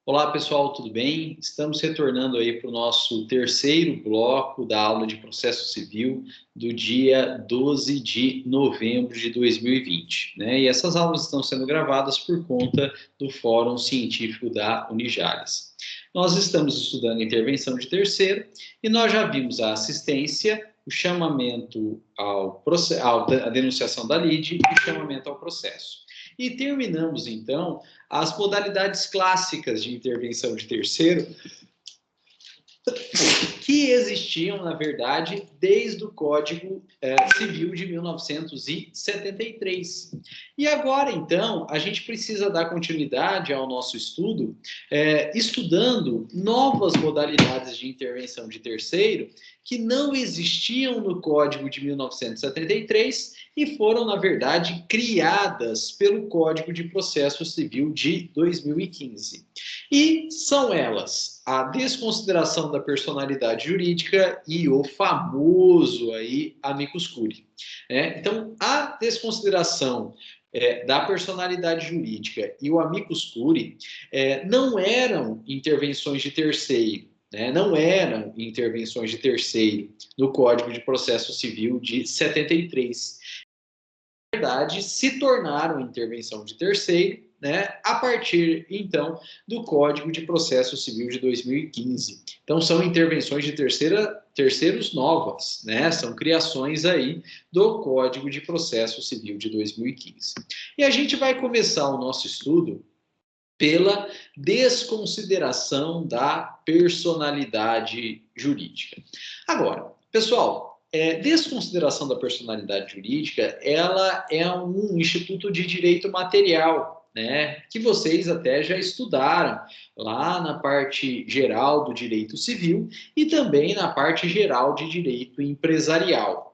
Olá pessoal, tudo bem? Estamos retornando aí para o nosso terceiro bloco da aula de processo civil do dia 12 de novembro de 2020, né? E essas aulas estão sendo gravadas por conta do Fórum Científico da Unijales. Nós estamos estudando intervenção de terceiro e nós já vimos a assistência, o chamamento à denunciação da lide e o chamamento ao processo. E terminamos, então, as modalidades clássicas de intervenção de terceiro que existiam, na verdade, desde o Código Civil de 1973. E agora, então, a gente precisa dar continuidade ao nosso estudo, estudando novas modalidades de intervenção de terceiro que não existiam no Código de 1973 e foram, na verdade, criadas pelo Código de Processo Civil de 2015. E são elas a desconsideração da personalidade jurídica e o famoso aí amicus curiae. Então, a desconsideração da personalidade jurídica e o amicus curiae não eram intervenções de terceiro, não eram intervenções de terceiro no Código de Processo Civil de 73. Na verdade, se tornaram intervenção de terceiro, a partir, então, do Código de Processo Civil de 2015. Então, são intervenções de terceiros novas, são criações aí do Código de Processo Civil de 2015. E a gente vai começar o nosso estudo pela desconsideração da personalidade jurídica. Agora, pessoal, desconsideração da personalidade jurídica, ela é um instituto de direito material, que vocês até já estudaram lá na parte geral do direito civil e também na parte geral de direito empresarial.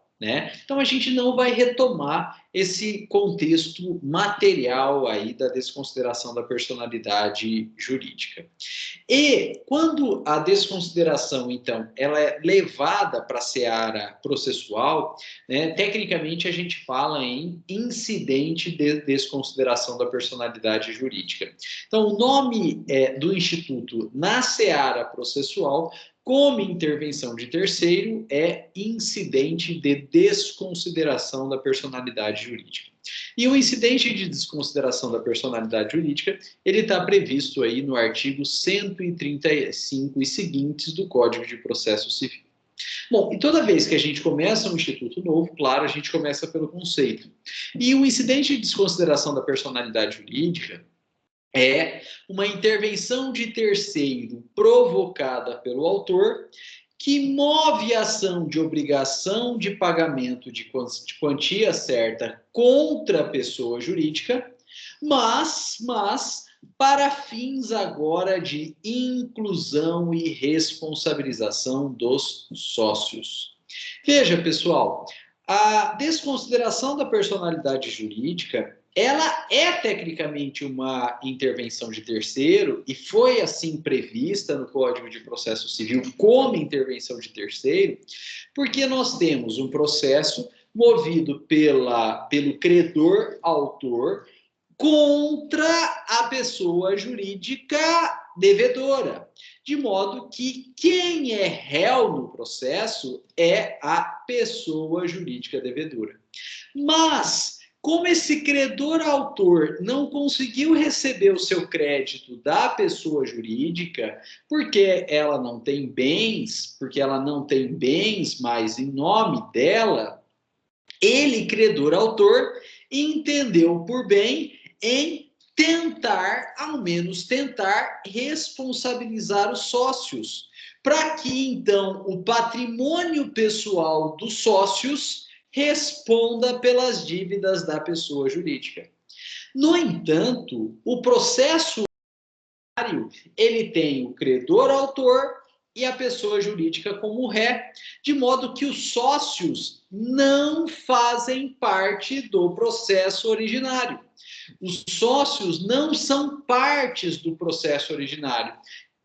Então, a gente não vai retomar esse contexto material aí da desconsideração da personalidade jurídica. E quando a desconsideração, então, ela é levada para a seara processual, tecnicamente a gente fala em incidente de desconsideração da personalidade jurídica. Então, o nome do Instituto na seara processual, como intervenção de terceiro, é incidente de desconsideração da personalidade jurídica. E o incidente de desconsideração da personalidade jurídica, ele está previsto aí no artigo 135 e seguintes do Código de Processo Civil. Bom, e toda vez que a gente começa um instituto novo, claro, a gente começa pelo conceito. E o incidente de desconsideração da personalidade jurídica é uma intervenção de terceiro provocada pelo autor que move a ação de obrigação de pagamento de quantia certa contra a pessoa jurídica, mas para fins agora de inclusão e responsabilização dos sócios. Veja, pessoal, a desconsideração da personalidade jurídica, ela é tecnicamente uma intervenção de terceiro e foi assim prevista no Código de Processo Civil como intervenção de terceiro, porque nós temos um processo movido pelo credor autor contra a pessoa jurídica devedora, de modo que quem é réu no processo é a pessoa jurídica devedora. Mas, como esse credor autor não conseguiu receber o seu crédito da pessoa jurídica, porque ela não tem bens, mais em nome dela, ele, credor autor, entendeu por bem em tentar, ao menos tentar, responsabilizar os sócios, para que então o patrimônio pessoal dos sócios responda pelas dívidas da pessoa jurídica. No entanto, o processo ele tem o credor autor e a pessoa jurídica como ré, de modo que os sócios não fazem parte do processo originário. Os sócios não são partes do processo originário.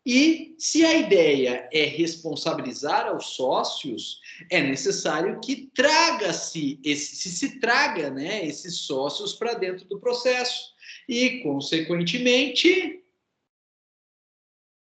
E se a ideia é responsabilizar aos sócios, é necessário que se traga esses sócios para dentro do processo. E, consequentemente,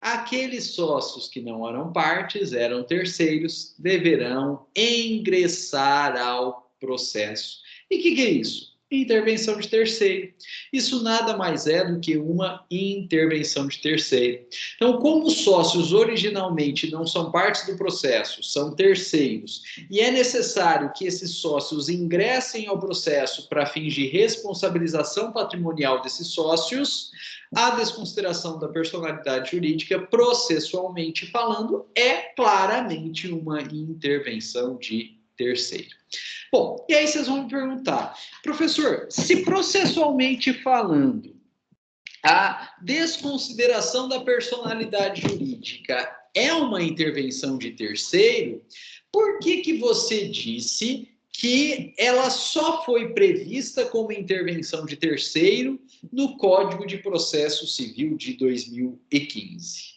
aqueles sócios que não eram partes, eram terceiros, deverão ingressar ao processo. E o que é isso? Intervenção de terceiro. Isso nada mais é do que uma intervenção de terceiro. Então, como os sócios originalmente não são partes do processo, são terceiros, e é necessário que esses sócios ingressem ao processo para fins de responsabilização patrimonial desses sócios, a desconsideração da personalidade jurídica, processualmente falando, é claramente uma intervenção de terceiro. Bom, e aí vocês vão me perguntar, professor, se processualmente falando, a desconsideração da personalidade jurídica é uma intervenção de terceiro, por que você disse que ela só foi prevista como intervenção de terceiro no Código de Processo Civil de 2015?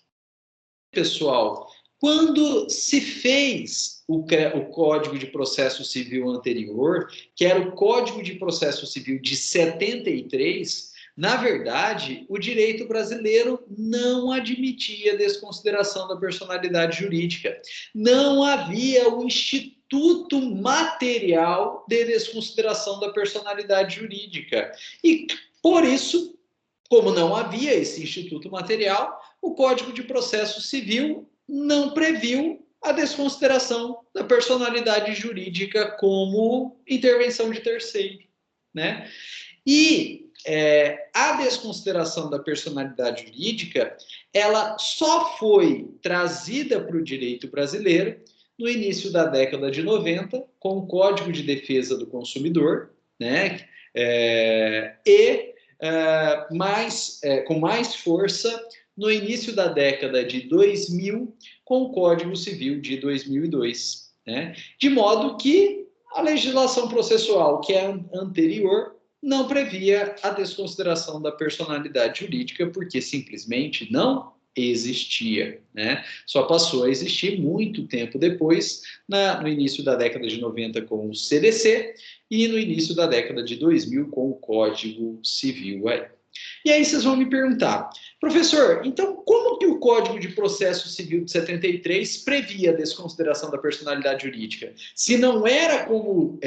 Pessoal, quando se fez o Código de Processo Civil anterior, que era o Código de Processo Civil de 73, na verdade, o direito brasileiro não admitia desconsideração da personalidade jurídica. Não havia o instituto material de desconsideração da personalidade jurídica. E, por isso, como não havia esse instituto material, o Código de Processo Civil não previu a desconsideração da personalidade jurídica como intervenção de terceiro, né? E a desconsideração da personalidade jurídica, ela só foi trazida para o direito brasileiro no início da década de 90, com o Código de Defesa do Consumidor, né? Com mais força no início da década de 2000, com o Código Civil de 2002, né? De modo que a legislação processual, que é anterior, não previa a desconsideração da personalidade jurídica, porque simplesmente não existia, né? Só passou a existir muito tempo depois, no início da década de 90 com o CDC e no início da década de 2000 com o Código Civil. E aí vocês vão me perguntar, professor, então como que o Código de Processo Civil de 73 previa a desconsideração da personalidade jurídica? Se não era como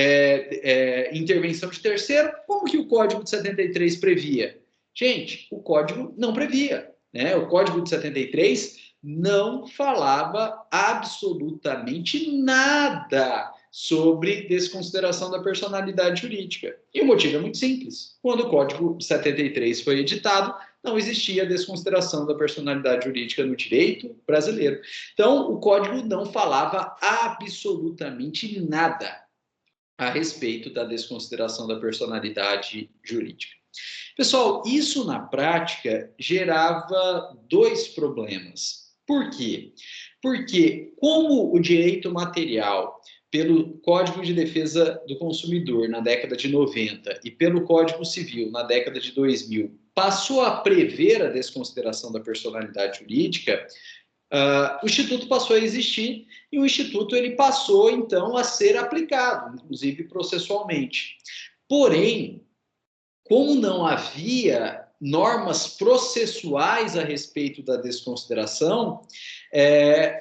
intervenção de terceiro, como que o Código de 73 previa? Gente, o Código não previa, né? O Código de 73 não falava absolutamente nada sobre desconsideração da personalidade jurídica. E o motivo é muito simples. Quando o Código de 73 foi editado, não existia desconsideração da personalidade jurídica no direito brasileiro. Então, o Código não falava absolutamente nada a respeito da desconsideração da personalidade jurídica. Pessoal, isso na prática gerava dois problemas. Por quê? Porque, como o direito material pelo Código de Defesa do Consumidor na década de 90 e pelo Código Civil na década de 2000 passou a prever a desconsideração da personalidade jurídica, o Instituto passou a existir e o Instituto ele passou, então, a ser aplicado, inclusive processualmente. Porém, como não havia normas processuais a respeito da desconsideração,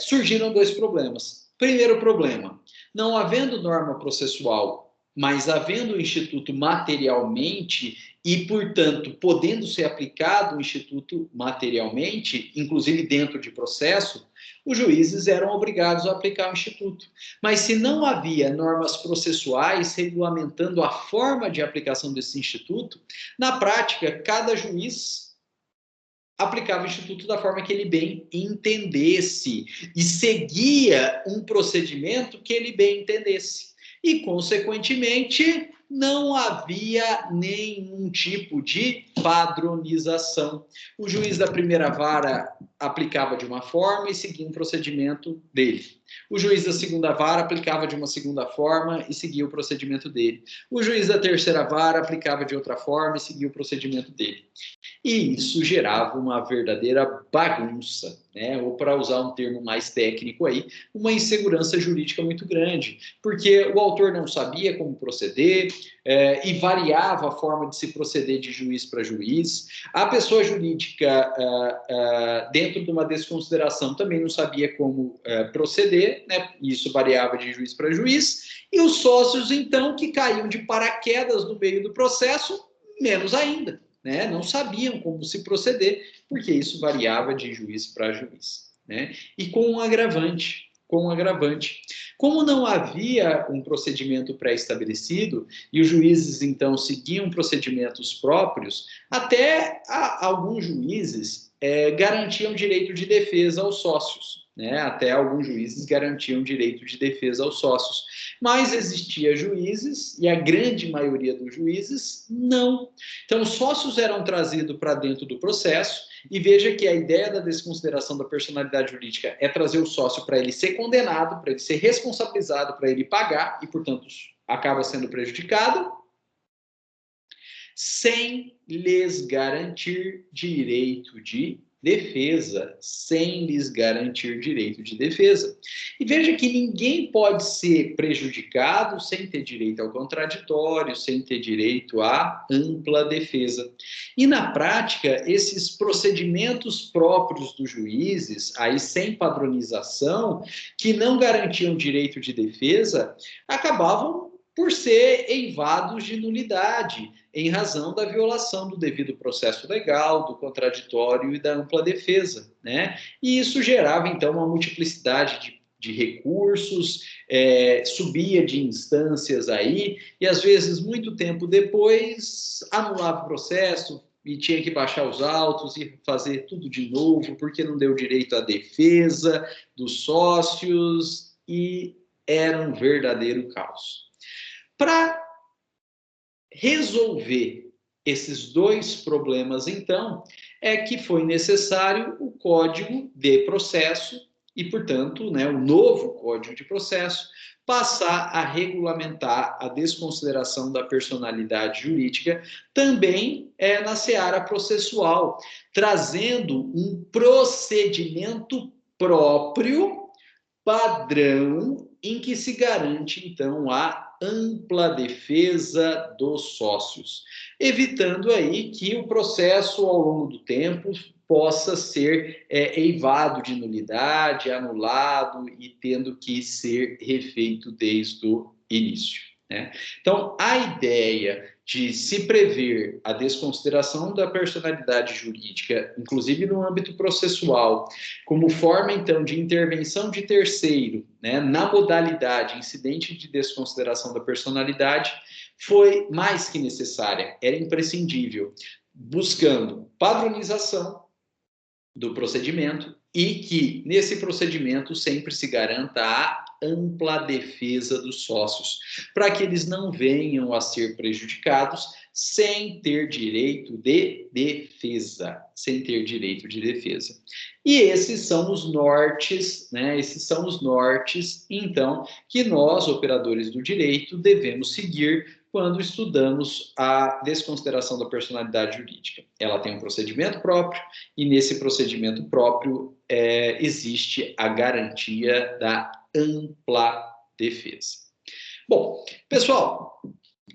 surgiram dois problemas. Primeiro problema, não havendo norma processual, mas havendo o instituto materialmente e, portanto, podendo ser aplicado o instituto materialmente, inclusive dentro de processo, os juízes eram obrigados a aplicar o instituto. Mas se não havia normas processuais regulamentando a forma de aplicação desse instituto, na prática, cada juiz aplicava o instituto da forma que ele bem entendesse e seguia um procedimento que ele bem entendesse. E, consequentemente, não havia nenhum tipo de padronização. O juiz da primeira vara aplicava de uma forma e seguia um procedimento dele. O juiz da segunda vara aplicava de uma segunda forma e seguia o procedimento dele. O juiz da terceira vara aplicava de outra forma e seguia o procedimento dele. E isso gerava uma verdadeira bagunça, né? Ou, para usar um termo mais técnico aí, uma insegurança jurídica muito grande, porque o autor não sabia como proceder, e variava a forma de se proceder de juiz para juiz. A pessoa jurídica, dentro de uma desconsideração, também não sabia como proceder, né? Isso variava de juiz para juiz. E os sócios, então, que caíam de paraquedas no meio do processo, menos ainda, né? Não sabiam como se proceder, porque isso variava de juiz para juiz, né? E com um agravante. Como não havia um procedimento pré-estabelecido e os juízes, então, seguiam procedimentos próprios, até alguns juízes garantiam direito de defesa aos sócios, né? Até alguns juízes garantiam direito de defesa aos sócios. Mas existia juízes, e a grande maioria dos juízes, não. Então, os sócios eram trazidos para dentro do processo. E veja que a ideia da desconsideração da personalidade jurídica é trazer o sócio para ele ser condenado, para ele ser responsabilizado, para ele pagar, e, portanto, acaba sendo prejudicado, sem lhes garantir direito de defesa. Sem lhes garantir direito de defesa. E veja que ninguém pode ser prejudicado sem ter direito ao contraditório, sem ter direito à ampla defesa. E na prática, esses procedimentos próprios dos juízes, aí sem padronização, que não garantiam direito de defesa, acabavam por ser eivados de nulidade, em razão da violação do devido processo legal, do contraditório e da ampla defesa, né? E isso gerava, então, uma multiplicidade de recursos, subia de instâncias aí, e às vezes, muito tempo depois, anulava o processo e tinha que baixar os autos e fazer tudo de novo, porque não deu direito à defesa dos sócios, e era um verdadeiro caos. Para resolver esses dois problemas, então, é que foi necessário o Código de Processo e, portanto, né, o novo Código de Processo passar a regulamentar a desconsideração da personalidade jurídica também na seara processual, trazendo um procedimento próprio, padrão, em que se garante, então, a ampla defesa dos sócios, evitando aí que o processo, ao longo do tempo, possa ser eivado de nulidade, anulado e tendo que ser refeito desde o início, né? Então, a ideia de se prever a desconsideração da personalidade jurídica, inclusive no âmbito processual, como forma, então, de intervenção de terceiro, né, na modalidade incidente de desconsideração da personalidade, foi mais que necessária, era imprescindível, buscando padronização do procedimento e que, nesse procedimento, sempre se garanta a ampla defesa dos sócios, para que eles não venham a ser prejudicados sem ter direito de defesa, sem ter direito de defesa. E esses são os nortes, né? Esses são os nortes, então, que nós, operadores do direito, devemos seguir quando estudamos a desconsideração da personalidade jurídica. Ela tem um procedimento próprio e nesse procedimento próprio existe a garantia da ampla defesa. Bom, pessoal,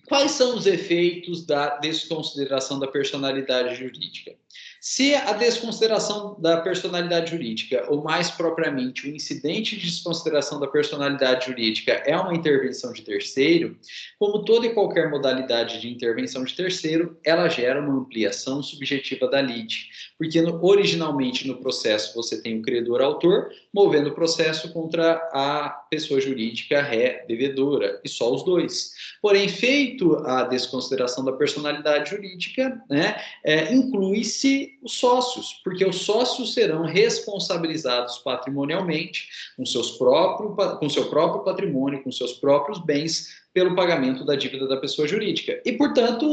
quais são os efeitos da desconsideração da personalidade jurídica? Se a desconsideração da personalidade jurídica, ou mais propriamente o incidente de desconsideração da personalidade jurídica, é uma intervenção de terceiro, como toda e qualquer modalidade de intervenção de terceiro, ela gera uma ampliação subjetiva da lide, porque originalmente no processo você tem o credor-autor movendo o processo contra a pessoa jurídica ré devedora, e só os dois. Porém, feito a desconsideração da personalidade jurídica, né, inclui-se os sócios, porque os sócios serão responsabilizados patrimonialmente com seu próprio patrimônio, com seus próprios bens, pelo pagamento da dívida da pessoa jurídica. E, portanto,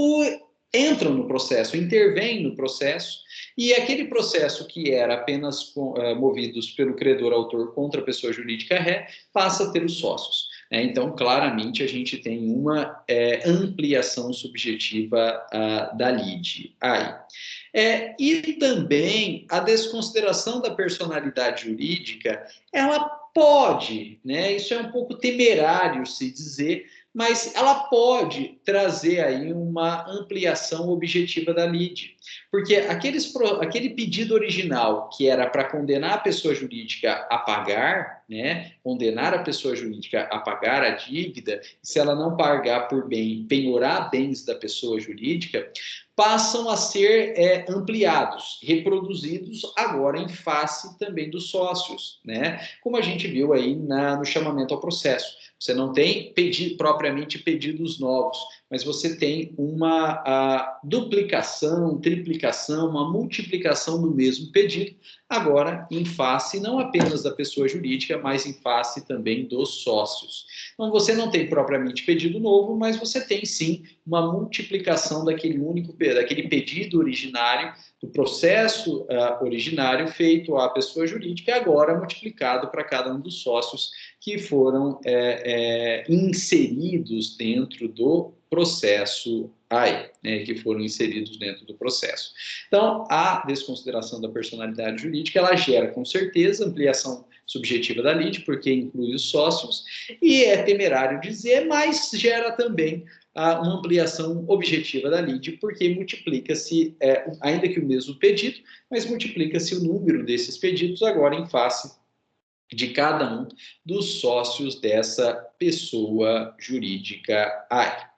entram no processo, intervêm no processo, e aquele processo que era apenas movidos pelo credor-autor contra a pessoa jurídica ré, passa a ter os sócios. Então, claramente, a gente tem uma ampliação subjetiva da lide aí. E também a desconsideração da personalidade jurídica, ela pode, né, isso é um pouco temerário se dizer, mas ela pode trazer aí uma ampliação objetiva da lide, porque aquele pedido original que era para condenar a pessoa jurídica a pagar, né, condenar a pessoa jurídica a pagar a dívida, se ela não pagar por bem, penhorar bens da pessoa jurídica, passam a ser ampliados, reproduzidos agora em face também dos sócios, né? Como a gente viu aí no chamamento ao processo. Você não tem propriamente pedidos novos, mas você tem uma duplicação, triplicação, uma multiplicação do mesmo pedido, agora em face não apenas da pessoa jurídica, mas em face também dos sócios. Então você não tem propriamente pedido novo, mas você tem sim uma multiplicação daquele pedido originário, do processo originário feito à pessoa jurídica, agora multiplicado para cada um dos sócios que foram inseridos dentro do processo aí, né, que foram inseridos dentro do processo. Então, a desconsideração da personalidade jurídica, ela gera, com certeza, ampliação subjetiva da lide, porque inclui os sócios, e é temerário dizer, mas gera também uma ampliação objetiva da lide, porque multiplica-se, ainda que o mesmo pedido, mas multiplica-se o número desses pedidos agora em face de cada um dos sócios dessa pessoa jurídica aí.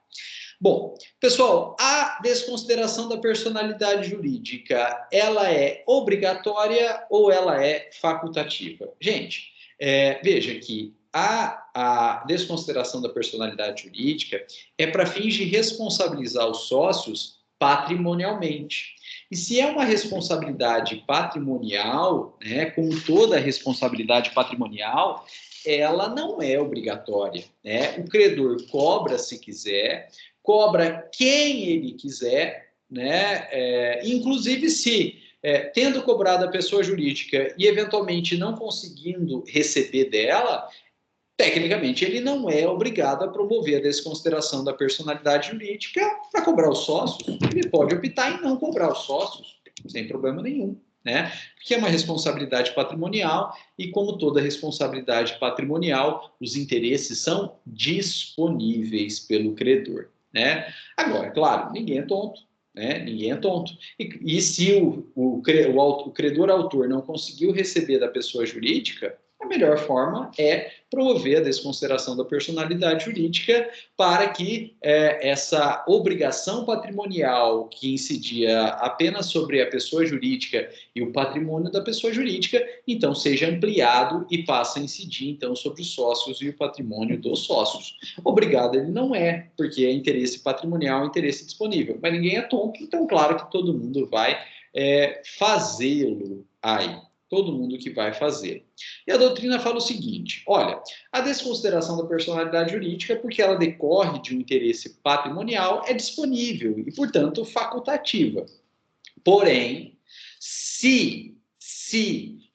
Bom, pessoal, a desconsideração da personalidade jurídica, ela é obrigatória ou ela é facultativa? Gente, veja que a desconsideração da personalidade jurídica é para fins de responsabilizar os sócios patrimonialmente. E se é uma responsabilidade patrimonial, né, com toda a responsabilidade patrimonial, ela não é obrigatória, né? O credor cobra se quiser, cobra quem ele quiser, né? Inclusive se tendo cobrado a pessoa jurídica e eventualmente não conseguindo receber dela, tecnicamente ele não é obrigado a promover a desconsideração da personalidade jurídica para cobrar os sócios. Ele pode optar em não cobrar os sócios, sem problema nenhum, né? Porque é uma responsabilidade patrimonial e, como toda responsabilidade patrimonial, os interesses são disponíveis pelo credor, né? Agora, claro, ninguém é tonto, né? Ninguém é tonto. E se o credor autor não conseguiu receber da pessoa jurídica, a melhor forma é promover a desconsideração da personalidade jurídica para que essa obrigação patrimonial que incidia apenas sobre a pessoa jurídica e o patrimônio da pessoa jurídica, então seja ampliado e passe a incidir então sobre os sócios e o patrimônio dos sócios. Obrigado ele não é, porque é interesse patrimonial, interesse disponível. Mas ninguém é tonto, então claro que todo mundo vai fazê-lo aí. Todo mundo que vai fazer. E a doutrina fala o seguinte, olha, a desconsideração da personalidade jurídica, porque ela decorre de um interesse patrimonial, é disponível e, portanto, facultativa. Porém, se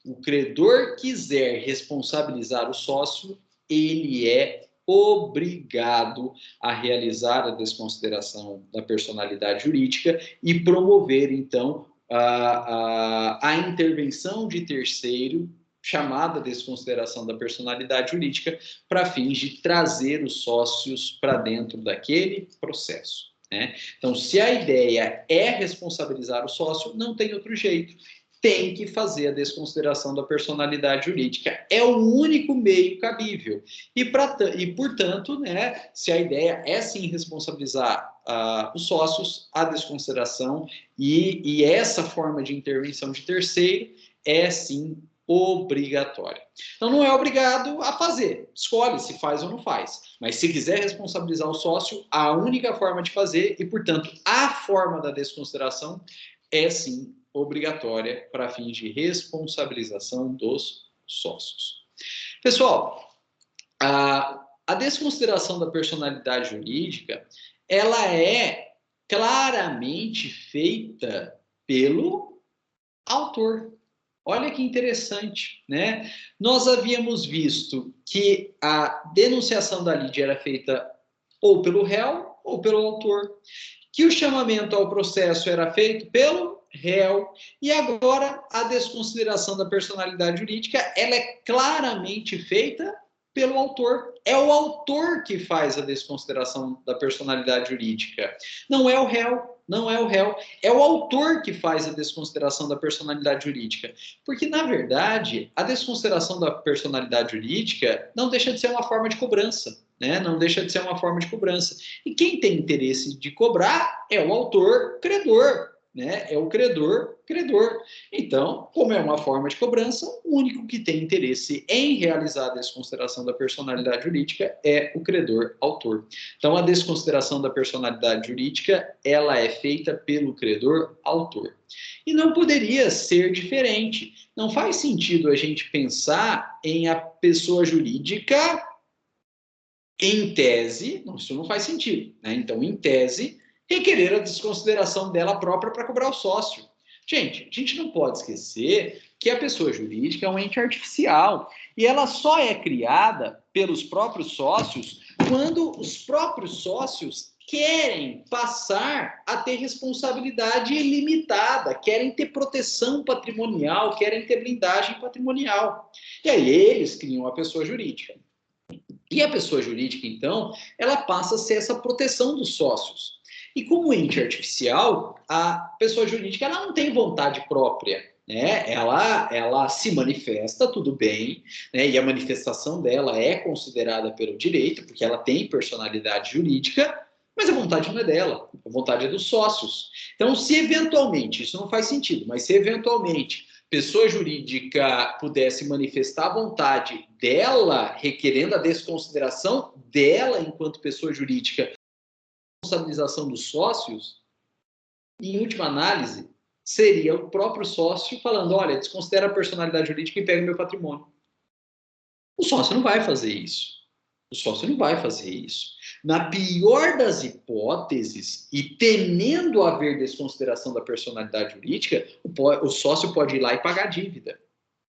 o credor quiser responsabilizar o sócio, ele é obrigado a realizar a desconsideração da personalidade jurídica e promover, então, a intervenção de terceiro, chamada desconsideração da personalidade jurídica, para fins de trazer os sócios para dentro daquele processo, né? Então, se a ideia é responsabilizar o sócio, não tem outro jeito. Tem que fazer a desconsideração da personalidade jurídica. É o único meio cabível. E portanto, né, se a ideia é sim responsabilizar os sócios, a desconsideração e essa forma de intervenção de terceiro é sim obrigatória. Então não é obrigado a fazer, escolhe se faz ou não faz. Mas se quiser responsabilizar o sócio, a única forma de fazer e, portanto, a forma da desconsideração é sim obrigatória para fins de responsabilização dos sócios. Pessoal, a desconsideração da personalidade jurídica, ela é claramente feita pelo autor. Olha que interessante, né? Nós havíamos visto que a denunciação da lide era feita ou pelo réu ou pelo autor, que o chamamento ao processo era feito pelo réu, e agora a desconsideração da personalidade jurídica, ela é claramente feita pelo autor. É o autor que faz a desconsideração da personalidade jurídica. Não é o réu, não é o réu. É o autor que faz a desconsideração da personalidade jurídica. Porque, na verdade, a desconsideração da personalidade jurídica não deixa de ser uma forma de cobrança. Né? Não deixa de ser uma forma de cobrança. E quem tem interesse de cobrar é o autor credor. Né? É o credor. Então, como é uma forma de cobrança, o único que tem interesse em realizar a desconsideração da personalidade jurídica é o credor autor. Então, a desconsideração da personalidade jurídica, ela é feita pelo credor autor. E não poderia ser diferente. Não faz sentido a gente pensar em a pessoa jurídica em tese, isso não faz sentido, né? Então, em tese, requerer a desconsideração dela própria para cobrar o sócio. Gente, a gente não pode esquecer que a pessoa jurídica é um ente artificial e ela só é criada pelos próprios sócios quando os próprios sócios querem passar a ter responsabilidade ilimitada, querem ter proteção patrimonial, querem ter blindagem patrimonial. E aí eles criam a pessoa jurídica. E a pessoa jurídica, então, ela passa a ser essa proteção dos sócios. E como ente artificial, a pessoa jurídica ela não tem vontade própria. Né? Ela se manifesta, tudo bem, né? E a manifestação dela é considerada pelo direito, porque ela tem personalidade jurídica, mas a vontade não é dela, a vontade é dos sócios. Então, se eventualmente, isso não faz sentido, mas se eventualmente pessoa jurídica pudesse manifestar a vontade dela, requerendo a desconsideração dela enquanto pessoa jurídica, a responsabilização dos sócios, em última análise, seria o próprio sócio falando, olha, desconsidera a personalidade jurídica e pega o meu patrimônio. O sócio não vai fazer isso. O sócio não vai fazer isso. Na pior das hipóteses, e temendo haver desconsideração da personalidade jurídica, o sócio pode ir lá e pagar a dívida.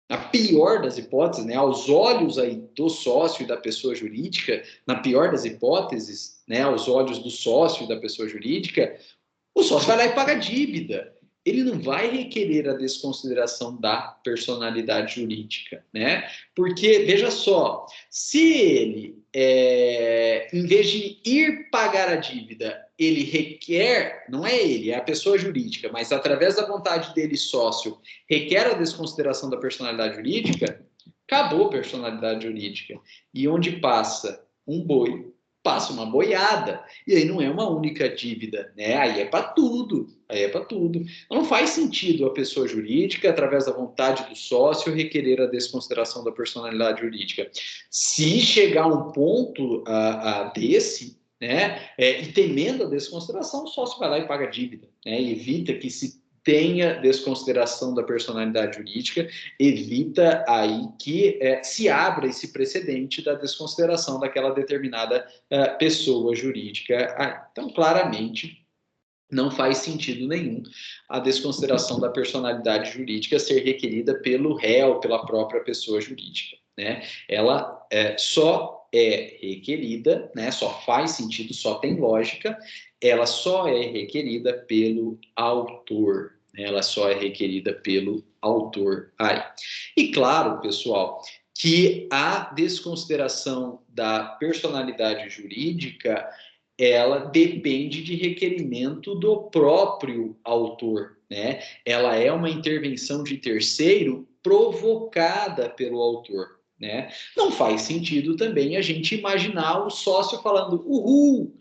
Na pior das hipóteses, né, aos olhos aí do sócio e da pessoa jurídica, na pior das hipóteses, né, aos olhos do sócio e da pessoa jurídica, o sócio vai lá e paga a dívida. Ele não vai requerer a desconsideração da personalidade jurídica, né? Porque, veja só, se ele, em vez de ir pagar a dívida, ele requer, não é ele, é a pessoa jurídica, mas através da vontade dele, sócio, requer a desconsideração da personalidade jurídica, acabou a personalidade jurídica. E onde passa um boi, passa uma boiada. E aí não é uma única dívida, né? Aí é para tudo. Aí é para tudo. Não faz sentido a pessoa jurídica, através da vontade do sócio, requerer a desconsideração da personalidade jurídica. Se chegar a um ponto desse, né, e temendo a desconsideração, o sócio vai lá e paga a dívida, né? E evita que se tenha desconsideração da personalidade jurídica, evita aí que se abra esse precedente da desconsideração daquela determinada pessoa jurídica. Então, claramente, não faz sentido nenhum a desconsideração da personalidade jurídica ser requerida pelo réu, pela própria pessoa jurídica. Né? Ela só é requerida, né? Só faz sentido, só tem lógica, ela só é requerida pelo autor. Né? Ela só é requerida pelo autor. E claro, pessoal, que a desconsideração da personalidade jurídica ela depende de requerimento do próprio autor, né? Ela é uma intervenção de terceiro provocada pelo autor, né? Não faz sentido também a gente imaginar o sócio falando, uhul,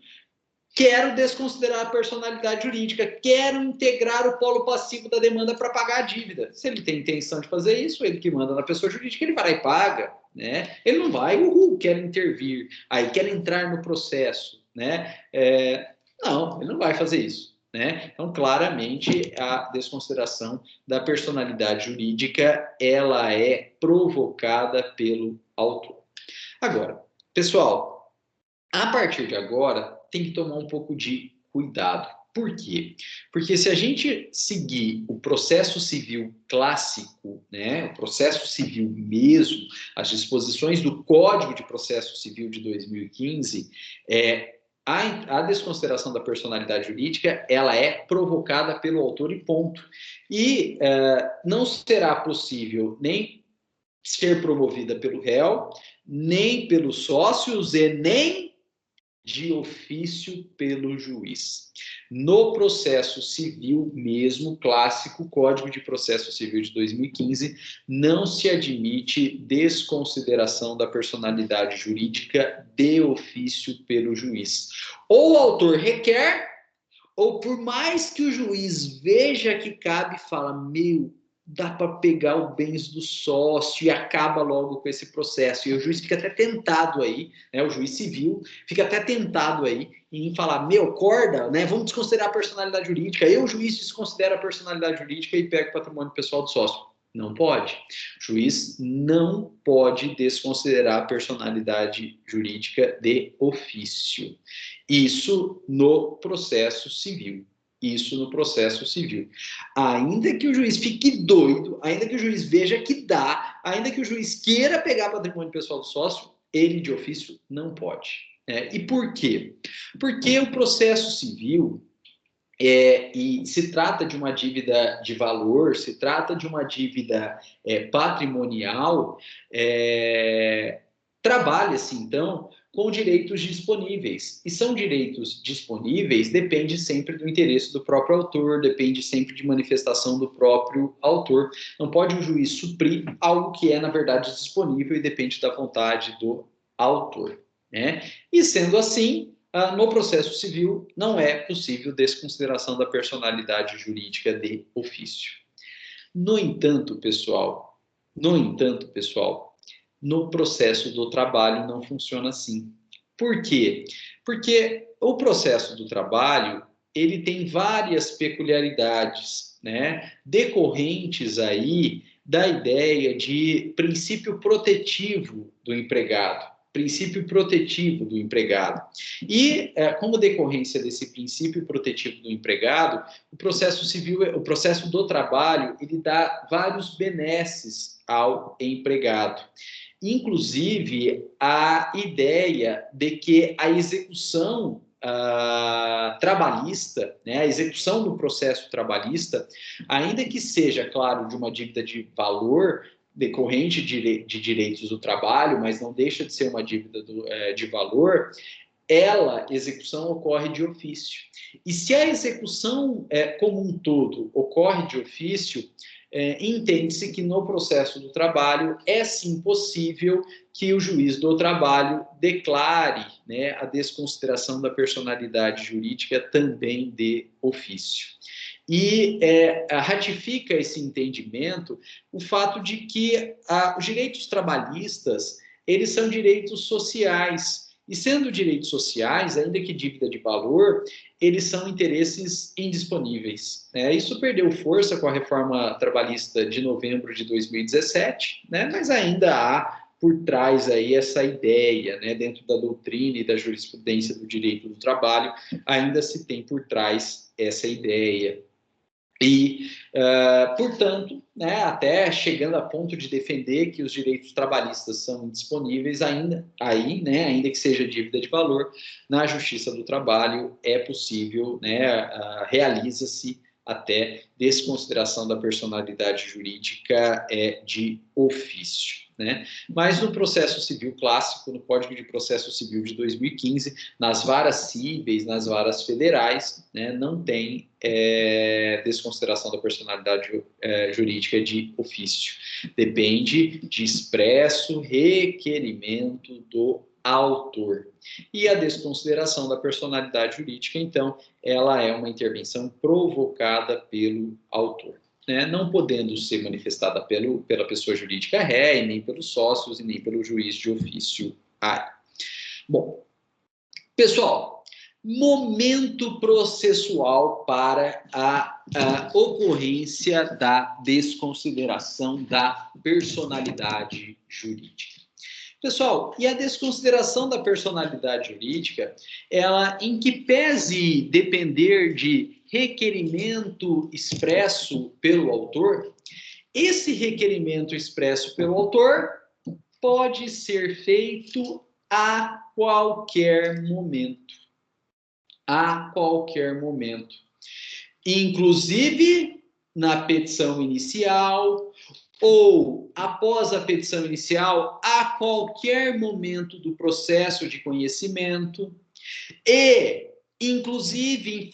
quero desconsiderar a personalidade jurídica, quero integrar o polo passivo da demanda para pagar a dívida. Se ele tem intenção de fazer isso, ele que manda na pessoa jurídica, ele vai lá e paga, né? Ele não vai, quer intervir, aí quer entrar no processo, né? Não, ele não vai fazer isso. Né? Então, claramente, a desconsideração da personalidade jurídica, ela é provocada pelo autor. Agora, pessoal, a partir de agora, tem que tomar um pouco de cuidado. Por quê? Porque se a gente seguir o processo civil clássico, né, o processo civil mesmo, as disposições do Código de Processo Civil de 2015, a desconsideração da personalidade jurídica, ela é provocada pelo autor e ponto. E não será possível nem ser promovida pelo réu, nem pelos sócios e nem de ofício pelo juiz. No processo civil mesmo, clássico, Código de Processo Civil de 2015, não se admite desconsideração da personalidade jurídica de ofício pelo juiz. Ou o autor requer, ou por mais que o juiz veja que cabe, fala, meu, dá para pegar os bens do sócio e acaba logo com esse processo. E o juiz fica até tentado aí, né, o juiz civil fica até tentado aí em falar, meu, corda, né, vamos desconsiderar a personalidade jurídica. Eu, juiz, desconsidero a personalidade jurídica e pego o patrimônio pessoal do sócio. Não pode. O juiz não pode desconsiderar a personalidade jurídica de ofício. Isso no processo civil. Isso no processo civil. Ainda que o juiz fique doido, ainda que o juiz veja que dá, ainda que o juiz queira pegar patrimônio pessoal do sócio, ele de ofício não pode. E por quê? Porque o processo civil, e se trata de uma dívida de valor, se trata de uma dívida patrimonial, trabalha-se, então, com direitos disponíveis. E são direitos disponíveis, depende sempre do interesse do próprio autor, depende sempre de manifestação do próprio autor. Não pode um juiz suprir algo que é, na verdade, disponível e depende da vontade do autor. Né? E sendo assim, no processo civil, não é possível desconsideração da personalidade jurídica de ofício. No entanto, pessoal, no processo do trabalho não funciona assim. Por quê? Porque o processo do trabalho, ele tem várias peculiaridades, né, decorrentes aí da ideia de princípio protetivo do empregado. Princípio protetivo do empregado. E, como decorrência desse princípio protetivo do empregado, o processo civil, o processo do trabalho, ele dá vários benesses ao empregado. Inclusive, a ideia de que a execução trabalhista, né, a execução do processo trabalhista, ainda que seja, claro, de uma dívida de valor, decorrente de direitos do trabalho, mas não deixa de ser uma dívida de valor, execução ocorre de ofício. E se a execução como um todo ocorre de ofício, entende-se que no processo do trabalho é sim possível que o juiz do trabalho declare, né, a desconsideração da personalidade jurídica também de ofício. E ratifica esse entendimento o fato de que os direitos trabalhistas, eles são direitos sociais, e sendo direitos sociais, ainda que dívida de valor, eles são interesses indisponíveis. Isso perdeu força com a reforma trabalhista de novembro de 2017, né? Mas ainda há por trás aí essa ideia, né? Dentro da doutrina e da jurisprudência do direito do trabalho, ainda se tem por trás essa ideia. E, portanto, né, até chegando a ponto de defender que os direitos trabalhistas são indisponíveis ainda, ainda que seja dívida de valor, na Justiça do Trabalho é possível, né, realiza-se até desconsideração da personalidade jurídica de ofício. Né? Mas no processo civil clássico, no Código de Processo Civil de 2015, nas varas cíveis, nas varas federais, né, não tem desconsideração da personalidade jurídica de ofício. Depende de expresso requerimento do autor. E a desconsideração da personalidade jurídica, então, ela é uma intervenção provocada pelo autor. Né, não podendo ser manifestada pela pessoa jurídica ré, e nem pelos sócios, e nem pelo juiz de ofício A. Bom, pessoal, momento processual para a ocorrência da desconsideração da personalidade jurídica. Pessoal, e a desconsideração da personalidade jurídica, ela, em que pese depender de requerimento expresso pelo autor, esse requerimento expresso pelo autor pode ser feito a qualquer momento. A qualquer momento. Inclusive na petição inicial, ou após a petição inicial, a qualquer momento do processo de conhecimento e, inclusive,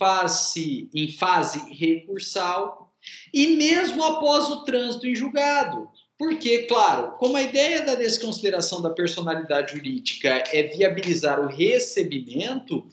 em fase recursal e mesmo após o trânsito em julgado. Porque, claro, como a ideia da desconsideração da personalidade jurídica é viabilizar o recebimento,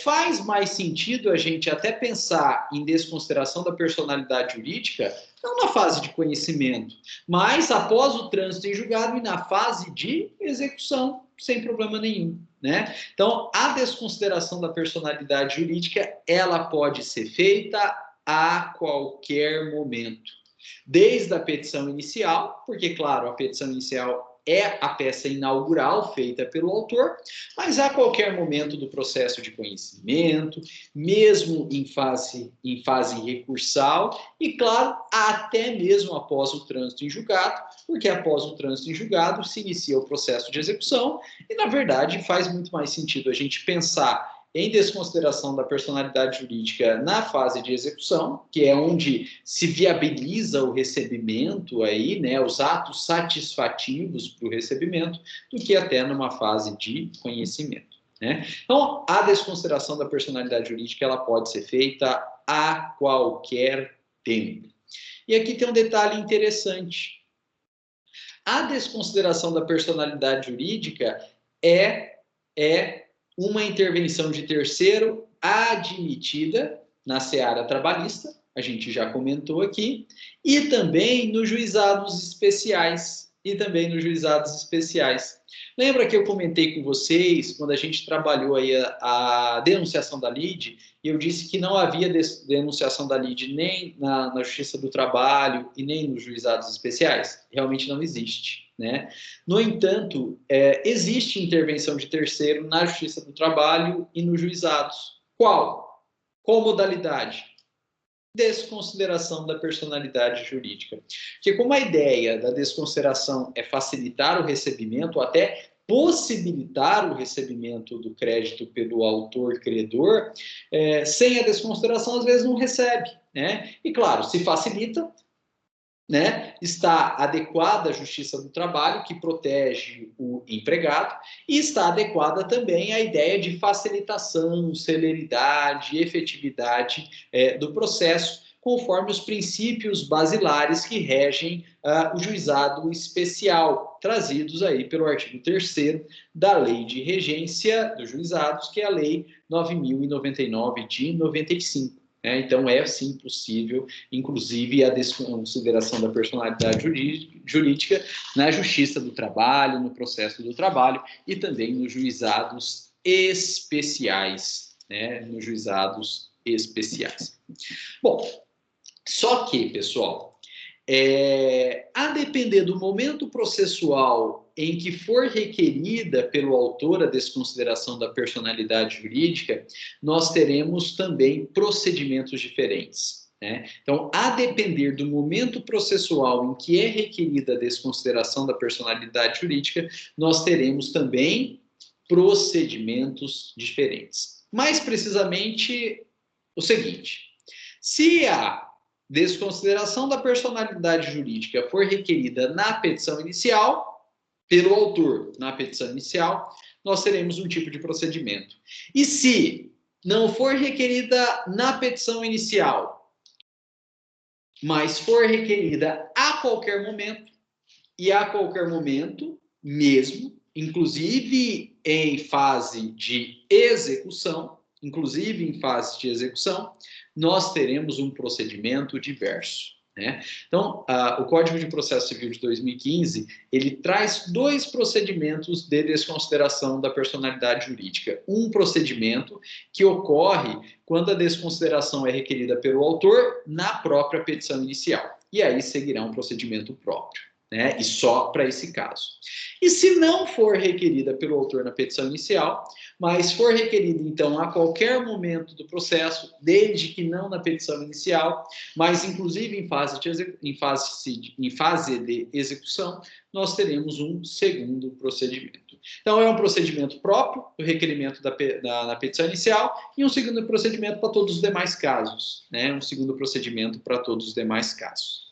faz mais sentido a gente até pensar em desconsideração da personalidade jurídica, não na fase de conhecimento, mas após o trânsito em julgado e na fase de execução, sem problema nenhum, né? Então, a desconsideração da personalidade jurídica, ela pode ser feita a qualquer momento. Desde a petição inicial, porque, claro, a petição inicial é a peça inaugural feita pelo autor, mas a qualquer momento do processo de conhecimento, mesmo em fase recursal, e, claro, até mesmo após o trânsito em julgado, porque após o trânsito em julgado se inicia o processo de execução, e, na verdade, faz muito mais sentido a gente pensar em desconsideração da personalidade jurídica na fase de execução, que é onde se viabiliza o recebimento aí, né, os atos satisfativos para o recebimento, do que até numa fase de conhecimento, né? Então, a desconsideração da personalidade jurídica, ela pode ser feita a qualquer tempo. E aqui tem um detalhe interessante. A desconsideração da personalidade jurídica é uma intervenção de terceiro admitida na seara trabalhista, a gente já comentou aqui, e também nos juizados especiais. Lembra que eu comentei com vocês, quando a gente trabalhou aí a denunciação da lide, e eu disse que não havia denunciação da lide nem na Justiça do Trabalho e nem nos juizados especiais? Realmente não existe, né? No entanto, existe intervenção de terceiro na Justiça do Trabalho e nos juizados. Qual? Qual modalidade? Desconsideração da personalidade jurídica. Porque como a ideia da desconsideração é facilitar o recebimento, ou até possibilitar o recebimento do crédito pelo autor-credor, sem a desconsideração, às vezes não recebe, né? E, claro, se facilita, né, está adequada a Justiça do Trabalho, que protege o empregado, e está adequada também a ideia de facilitação, celeridade, efetividade do processo, conforme os princípios basilares que regem o juizado especial, trazidos aí pelo artigo 3º da Lei de Regência dos Juizados, que é a Lei 9.099 de 95. Então, é sim possível, inclusive, a desconsideração da personalidade jurídica na Justiça do Trabalho, no processo do trabalho e também nos juizados especiais, né? Nos juizados especiais. Bom, só que, pessoal, a depender do momento processual em que for requerida pelo autor a desconsideração da personalidade jurídica, nós teremos também procedimentos diferentes, né? Então, a depender do momento processual em que é requerida a desconsideração da personalidade jurídica, nós teremos também procedimentos diferentes. Mais precisamente, o seguinte: se a desconsideração da personalidade jurídica for requerida na petição inicial, pelo autor na petição inicial, nós teremos um tipo de procedimento. E se não for requerida na petição inicial, mas for requerida a qualquer momento, e a qualquer momento mesmo, inclusive em fase de execução, nós teremos um procedimento diverso, né? Então, o Código de Processo Civil de 2015, ele traz dois procedimentos de desconsideração da personalidade jurídica. Um procedimento que ocorre quando a desconsideração é requerida pelo autor na própria petição inicial. E aí seguirá um procedimento próprio, né? E só para esse caso. E se não for requerida pelo autor na petição inicial, mas for requerida, então, a qualquer momento do processo, desde que não na petição inicial, mas inclusive em fase de execução, nós teremos um segundo procedimento. Então, é um procedimento próprio, o requerimento na petição inicial, e um segundo procedimento para todos os demais casos, né? Um segundo procedimento para todos os demais casos.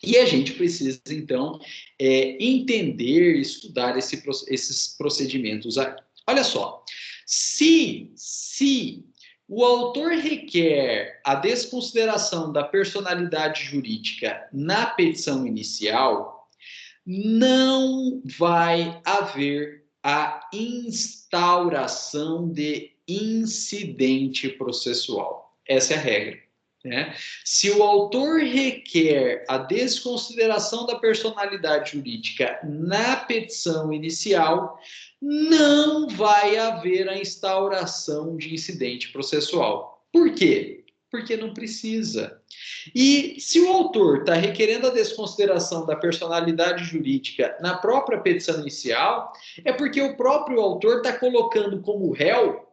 E a gente precisa, então, entender, estudar esses procedimentos. Olha só, se o autor requer a desconsideração da personalidade jurídica na petição inicial, não vai haver a instauração de incidente processual. Essa é a regra. Né? Se o autor requer a desconsideração da personalidade jurídica na petição inicial, não vai haver a instauração de incidente processual. Por quê? Porque não precisa. E se o autor está requerendo a desconsideração da personalidade jurídica na própria petição inicial, é porque o próprio autor está colocando como réu,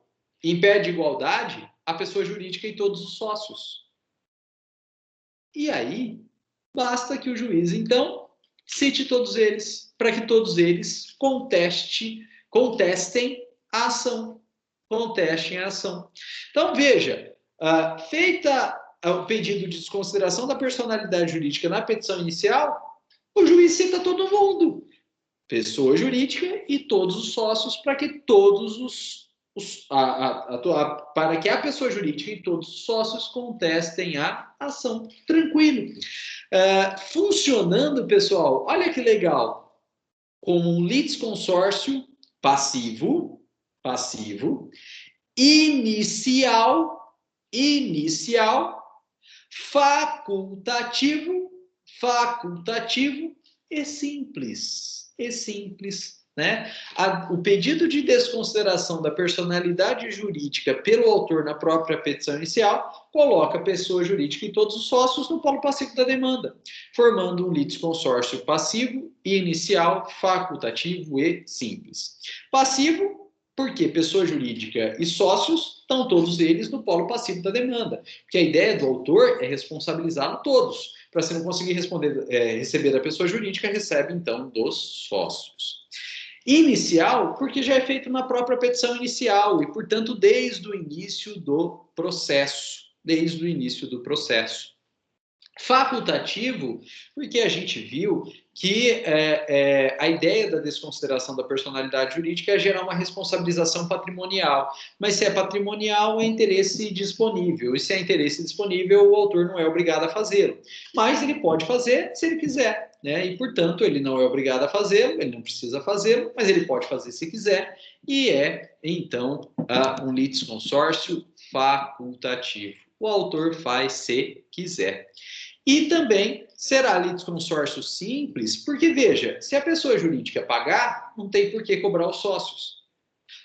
em pé de igualdade, a pessoa jurídica e todos os sócios. E aí, basta que o juiz, então, cite todos eles, para que todos eles contestem a ação. Contestem a ação. Então, veja, feita o pedido de desconsideração da personalidade jurídica na petição inicial, o juiz cita todo mundo, pessoa jurídica e todos os sócios, para que todos para que a pessoa jurídica e todos os sócios contestem a ação. Tranquilo. Funcionando, pessoal, olha que legal, como um litisconsórcio passivo, inicial, facultativo e simples. Né? O pedido de desconsideração da personalidade jurídica pelo autor na própria petição inicial coloca a pessoa jurídica e todos os sócios no polo passivo da demanda, formando um litisconsórcio passivo, inicial, facultativo e simples. Passivo, porque pessoa jurídica e sócios estão todos eles no polo passivo da demanda, porque a ideia do autor é responsabilizá-lo todos. Para se não conseguir receber da pessoa jurídica, recebe então dos sócios. Inicial, porque já é feito na própria petição inicial e, portanto, desde o início do processo. Facultativo, porque a gente viu que a ideia da desconsideração da personalidade jurídica é gerar uma responsabilização patrimonial. Mas se é patrimonial, é interesse disponível. E se é interesse disponível, o autor não é obrigado a fazê-lo. Mas ele pode fazer se ele quiser. Né? E, portanto, ele não é obrigado a fazê-lo, ele não precisa fazê-lo, mas ele pode fazer se quiser. E então, um litisconsórcio facultativo. O autor faz se quiser. E também será litisconsórcio simples, porque, veja, se a pessoa jurídica pagar, não tem por que cobrar os sócios.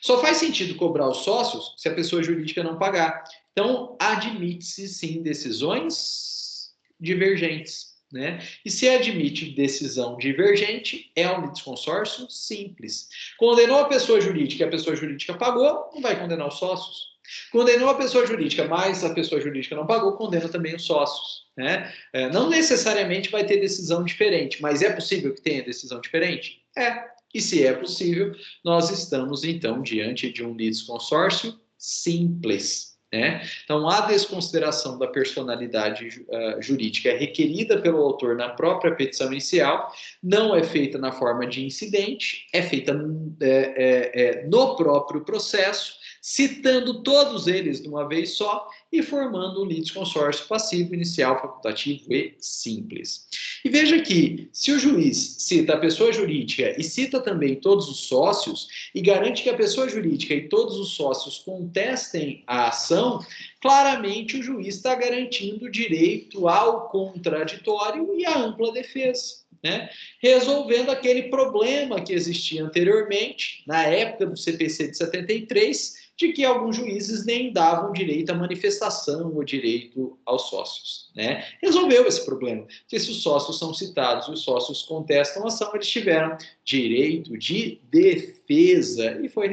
Só faz sentido cobrar os sócios se a pessoa jurídica não pagar. Então, admite-se, sim, decisões divergentes. Né? E se admite decisão divergente, é um litisconsórcio simples. Condenou a pessoa jurídica e a pessoa jurídica pagou, não vai condenar os sócios. Condenou a pessoa jurídica, mas a pessoa jurídica não pagou, condena também os sócios. Né? Não necessariamente vai ter decisão diferente, mas é possível que tenha decisão diferente? E se é possível, nós estamos, então, diante de um litisconsórcio simples. Né? Então, a desconsideração da personalidade jurídica requerida pelo autor na própria petição inicial não é feita na forma de incidente, é feita no próprio processo, citando todos eles de uma vez só e formando um litisconsórcio passivo, inicial, facultativo e simples. E veja que, se o juiz cita a pessoa jurídica e cita também todos os sócios e garante que a pessoa jurídica e todos os sócios contestem a ação, claramente o juiz está garantindo o direito ao contraditório e à ampla defesa. Né? Resolvendo aquele problema que existia anteriormente, na época do CPC de 73, de que alguns juízes nem davam direito à manifestação ou direito aos sócios. Né? Resolveu esse problema, porque se os sócios são citados e os sócios contestam a ação, eles tiveram direito de defesa e foi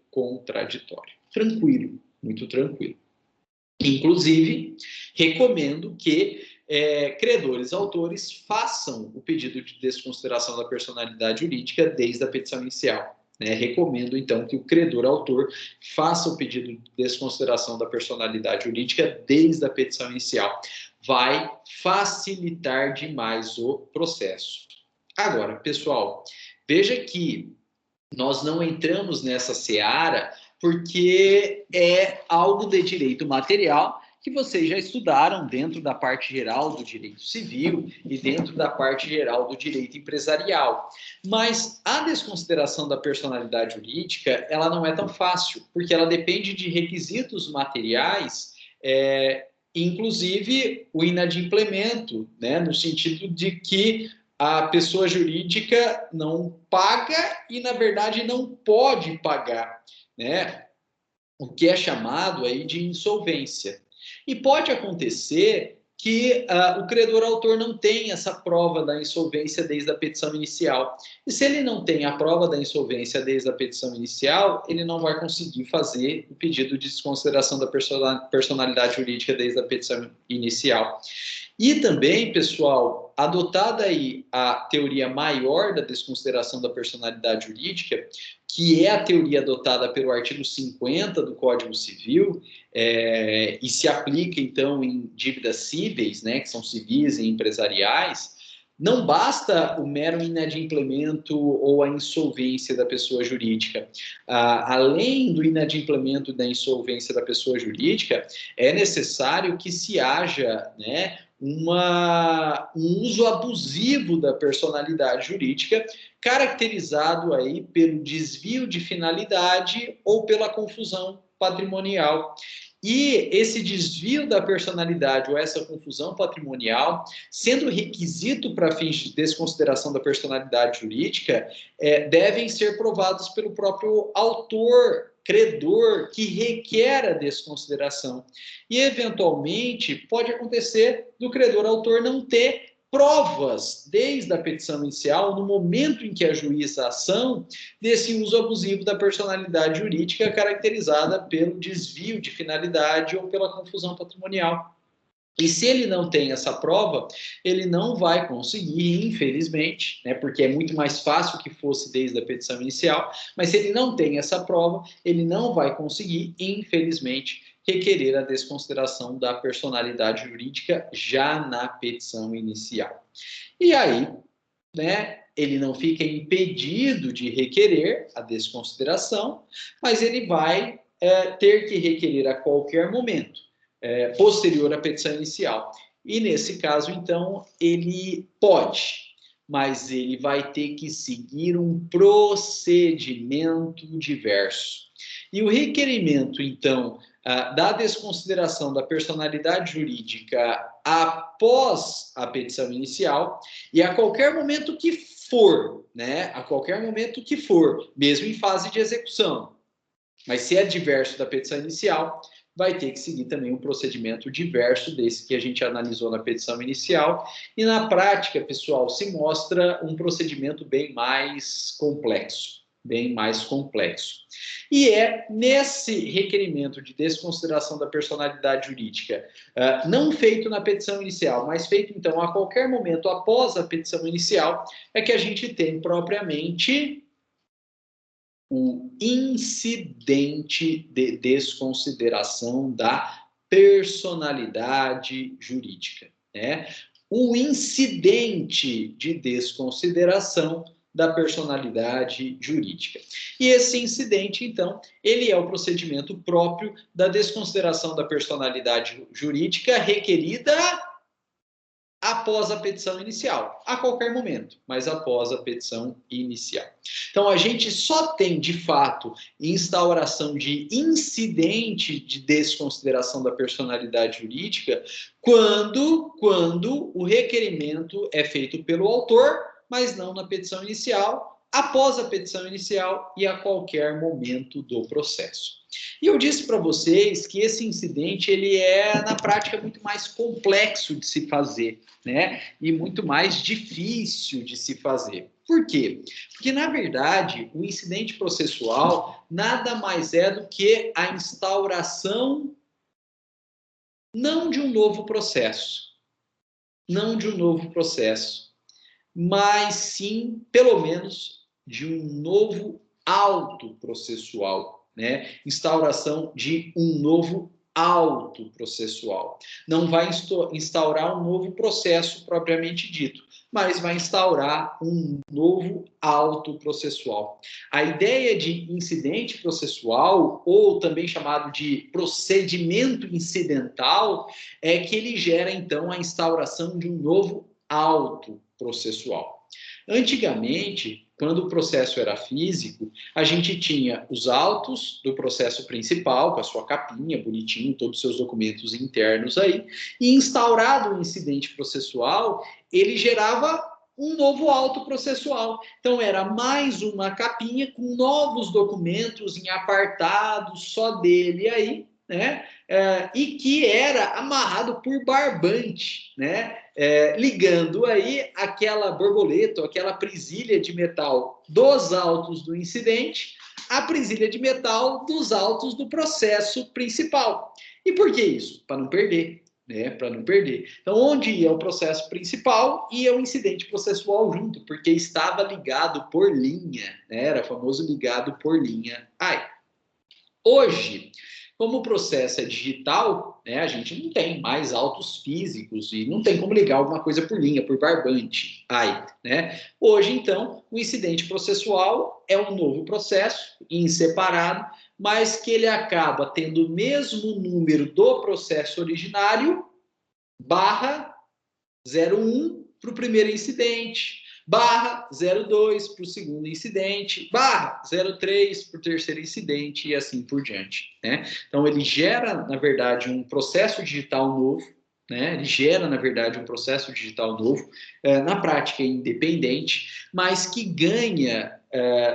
contraditório. Tranquilo, muito tranquilo. Inclusive, recomendo que credores autores façam o pedido de desconsideração da personalidade jurídica desde a petição inicial. né? Recomendo, então, que o credor autor faça o pedido de desconsideração da personalidade jurídica desde a petição inicial. Vai facilitar demais o processo. Agora, pessoal, veja que nós não entramos nessa seara porque é algo de direito material que vocês já estudaram dentro da parte geral do direito civil e dentro da parte geral do direito empresarial. Mas a desconsideração da personalidade jurídica, ela não é tão fácil, porque ela depende de requisitos materiais, inclusive o inadimplemento, né, no sentido de que a pessoa jurídica não paga e, na verdade, não pode pagar, né? O que é chamado aí de insolvência. E pode acontecer que o credor autor não tem essa prova da insolvência desde a petição inicial. E se ele não tem a prova da insolvência desde a petição inicial, ele não vai conseguir fazer o pedido de desconsideração da personalidade jurídica desde a petição inicial. E também, pessoal, adotada aí a teoria maior da desconsideração da personalidade jurídica, que é a teoria adotada pelo artigo 50 do Código Civil, e se aplica, então, em dívidas cíveis, né, que são civis e empresariais, não basta o mero inadimplemento ou a insolvência da pessoa jurídica. Além do inadimplemento da insolvência da pessoa jurídica, é necessário que se haja, né, um uso abusivo da personalidade jurídica, caracterizado aí pelo desvio de finalidade ou pela confusão patrimonial. E esse desvio da personalidade ou essa confusão patrimonial, sendo requisito para fins de desconsideração da personalidade jurídica, devem ser provados pelo próprio autor, credor, que requer a desconsideração. E, eventualmente, pode acontecer do credor autor não ter provas desde a petição inicial, no momento em que ajuiza a ação, desse uso abusivo da personalidade jurídica caracterizada pelo desvio de finalidade ou pela confusão patrimonial. E se ele não tem essa prova, ele não vai conseguir, infelizmente, né, porque é muito mais fácil que fosse desde a petição inicial, mas se ele não tem essa prova, ele não vai conseguir, infelizmente, requerer a desconsideração da personalidade jurídica já na petição inicial. E aí, né, ele não fica impedido de requerer a desconsideração, mas ele vai ter que requerer a qualquer momento, posterior à petição inicial. E nesse caso, então, ele pode, mas ele vai ter que seguir um procedimento diverso. E o requerimento, então, da desconsideração da personalidade jurídica após a petição inicial, e a qualquer momento que for, né? A qualquer momento que for, mesmo em fase de execução. Mas se é diverso da petição inicial, vai ter que seguir também um procedimento diverso desse que a gente analisou na petição inicial. E na prática, pessoal, se mostra um procedimento bem mais complexo. E é nesse requerimento de desconsideração da personalidade jurídica, não feito na petição inicial, mas feito, então, a qualquer momento após a petição inicial, é que a gente tem propriamente o incidente de desconsideração da personalidade jurídica, né? O incidente de desconsideração da personalidade jurídica. E esse incidente, então, ele é o procedimento próprio da desconsideração da personalidade jurídica requerida após a petição inicial, a qualquer momento, mas após a petição inicial. Então, a gente só tem, de fato, instauração de incidente de desconsideração da personalidade jurídica quando o requerimento é feito pelo autor, mas não na petição inicial, após a petição inicial e a qualquer momento do processo. E eu disse para vocês que esse incidente ele é, na prática, muito mais complexo de se fazer, né? E muito mais difícil de se fazer. Por quê? Porque, na verdade, o incidente processual nada mais é do que a instauração não de um novo processo, mas sim, pelo menos, de um novo auto processual, né? Instauração de um novo auto processual. Não vai instaurar um novo processo propriamente dito, mas vai instaurar um novo auto processual. A ideia de incidente processual, ou também chamado de procedimento incidental, é que ele gera, então, a instauração de um novo auto processual. Antigamente, quando o processo era físico, a gente tinha os autos do processo principal, com a sua capinha, bonitinho, todos os seus documentos internos aí, e instaurado o incidente processual, ele gerava um novo auto processual. Então, era mais uma capinha com novos documentos em apartados só dele aí, né? E que era amarrado por barbante, né? Ligando aí aquela borboleta, aquela presilha de metal dos autos do incidente à presilha de metal dos autos do processo principal. E por que isso? Para não perder. Né, para não perder. Então, onde ia o processo principal, ia o incidente processual junto, porque estava ligado por linha, né, era famoso ligado por linha. Hoje, como o processo é digital, né, a gente não tem mais autos físicos e não tem como ligar alguma coisa por linha, por barbante. Né? Hoje, então, o incidente processual é um novo processo, em separado, mas que ele acaba tendo o mesmo número do processo originário, barra 01 para o primeiro incidente, barra 02 para o segundo incidente, barra 03 para o terceiro incidente e assim por diante. Né? Então, ele gera, na verdade, um processo digital novo, né? Ele gera, na verdade, um processo digital novo, na prática independente, mas que ganha,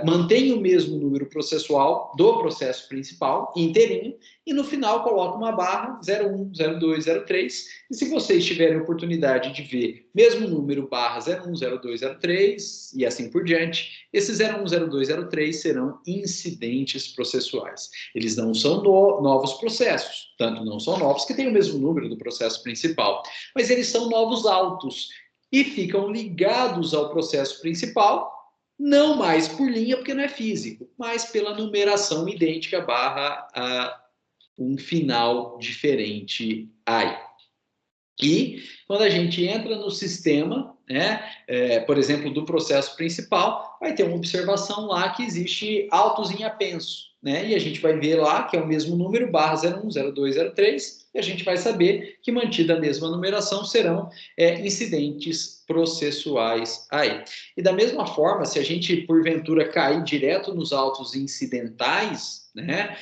mantém o mesmo número processual do processo principal, inteirinho, e no final coloca uma barra 01, 02, 03, e se vocês tiverem oportunidade de ver mesmo número barra 01, 02, 03 e assim por diante, esses 01, 02, 03 serão incidentes processuais. Eles não são novos processos, tanto não são novos que têm o mesmo número do processo principal, mas eles são novos autos e ficam ligados ao processo principal, não mais por linha, porque não é físico, mas pela numeração idêntica barra um final diferente aí. E quando a gente entra no sistema, né, por exemplo, do processo principal, vai ter uma observação lá que existe autos em apenso, né? E a gente vai ver lá que é o mesmo número, barra 01, 02, 03, e a gente vai saber que, mantida a mesma numeração, serão incidentes processuais aí. E da mesma forma, se a gente, porventura, cair direto nos autos incidentais, né,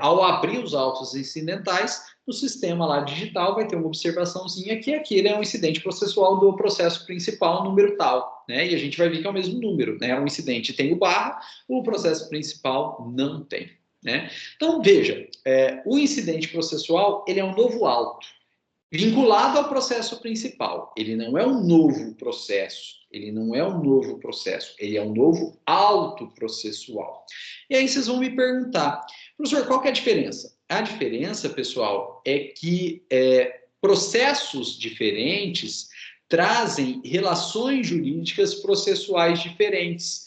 ao abrir os autos incidentais, no sistema lá digital vai ter uma observaçãozinha que aquele é um incidente processual do processo principal, número tal, né? E a gente vai ver que é o mesmo número, né? O incidente tem o barra, o processo principal não tem, né? Então, veja, o incidente processual, ele é um novo auto, vinculado ao processo principal. Ele não é um novo processo, ele não é um novo processo, ele é um novo auto processual. E aí vocês vão me perguntar, professor, qual que é a diferença? A diferença, pessoal, é que processos diferentes trazem relações jurídicas processuais diferentes.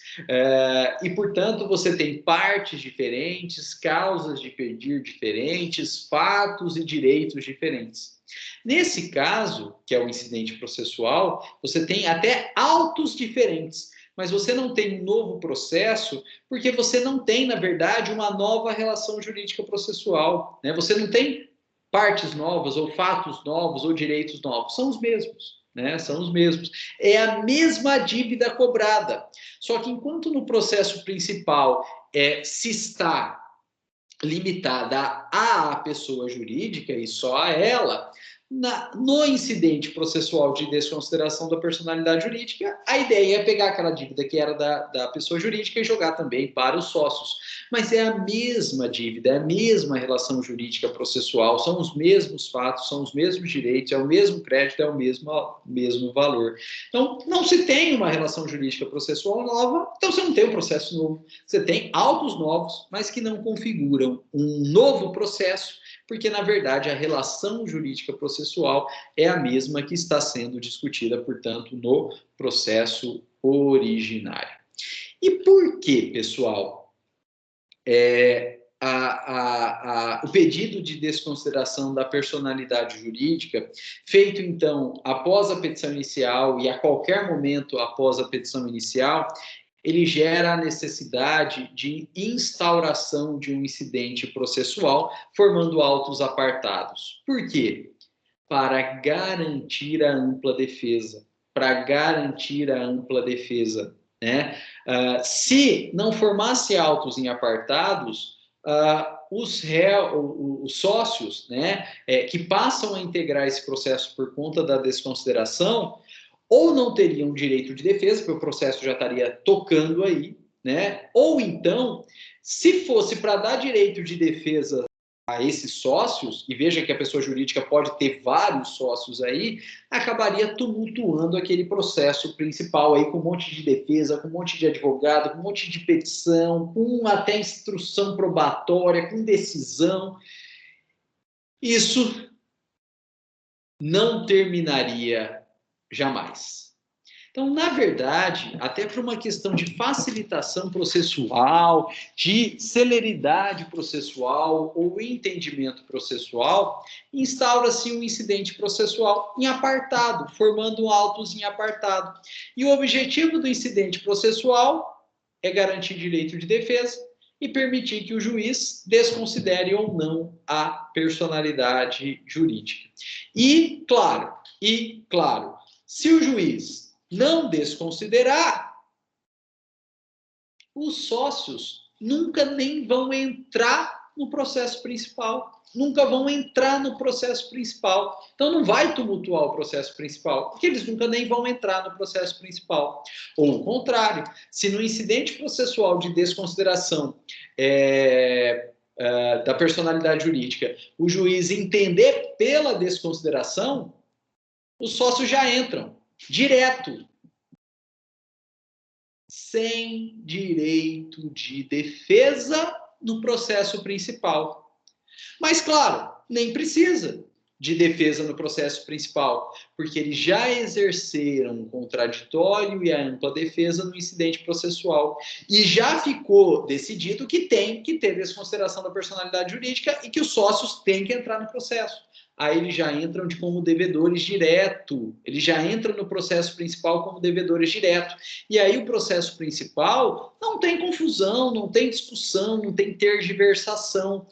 E, portanto, você tem partes diferentes, causas de pedir diferentes, fatos e direitos diferentes. Nesse caso, que é o incidente processual, você tem até autos diferentes, mas você não tem um novo processo porque você não tem, na verdade, uma nova relação jurídica processual, né? Você não tem partes novas, ou fatos novos, ou direitos novos. São os mesmos, né? São os mesmos. É a mesma dívida cobrada. Só que enquanto no processo principal se está limitada à pessoa jurídica e só a ela, no incidente processual de desconsideração da personalidade jurídica, a ideia é pegar aquela dívida que era da pessoa jurídica e jogar também para os sócios. Mas é a mesma dívida, é a mesma relação jurídica processual, são os mesmos fatos, são os mesmos direitos, é o mesmo crédito, é o mesmo valor. Então, não se tem uma relação jurídica processual nova, então você não tem um processo novo. Você tem autos novos, mas que não configuram um novo processo, porque, na verdade, a relação jurídica processual é a mesma que está sendo discutida, portanto, no processo originário. E por que, pessoal, o pedido de desconsideração da personalidade jurídica, feito, então, após a petição inicial e a qualquer momento após a petição inicial, ele gera a necessidade de instauração de um incidente processual, formando autos apartados. Por quê? Para garantir a ampla defesa. Para garantir a ampla defesa, né? Se não formasse autos em apartados, os sócios, né, que passam a integrar esse processo por conta da desconsideração, ou não teriam direito de defesa, porque o processo já estaria tocando aí, né? Ou então, se fosse para dar direito de defesa a esses sócios, e veja que a pessoa jurídica pode ter vários sócios aí, acabaria tumultuando aquele processo principal aí, com um monte de defesa, com um monte de advogado, com um monte de petição, com até instrução probatória, com decisão. Isso não terminaria jamais. Então, na verdade, até por uma questão de facilitação processual, de celeridade processual ou entendimento processual, instaura-se um incidente processual em apartado, formando autos em apartado. E o objetivo do incidente processual é garantir direito de defesa e permitir que o juiz desconsidere ou não a personalidade jurídica. E, claro, se o juiz não desconsiderar, os sócios nunca nem vão entrar no processo principal. Nunca vão entrar no processo principal. Então, não vai tumultuar o processo principal, porque eles nunca nem vão entrar no processo principal. Ou o contrário, se no incidente processual de desconsideração da personalidade jurídica, o juiz entender pela desconsideração, os sócios já entram direto, sem direito de defesa no processo principal. Mas, claro, nem precisa de defesa no processo principal, porque eles já exerceram o contraditório e a ampla defesa no incidente processual. E já ficou decidido que tem que ter desconsideração da personalidade jurídica e que os sócios têm que entrar no processo. Aí eles já entram como devedores direto, eles já entram no processo principal como devedores direto. E aí o processo principal não tem confusão, não tem discussão, não tem tergiversação.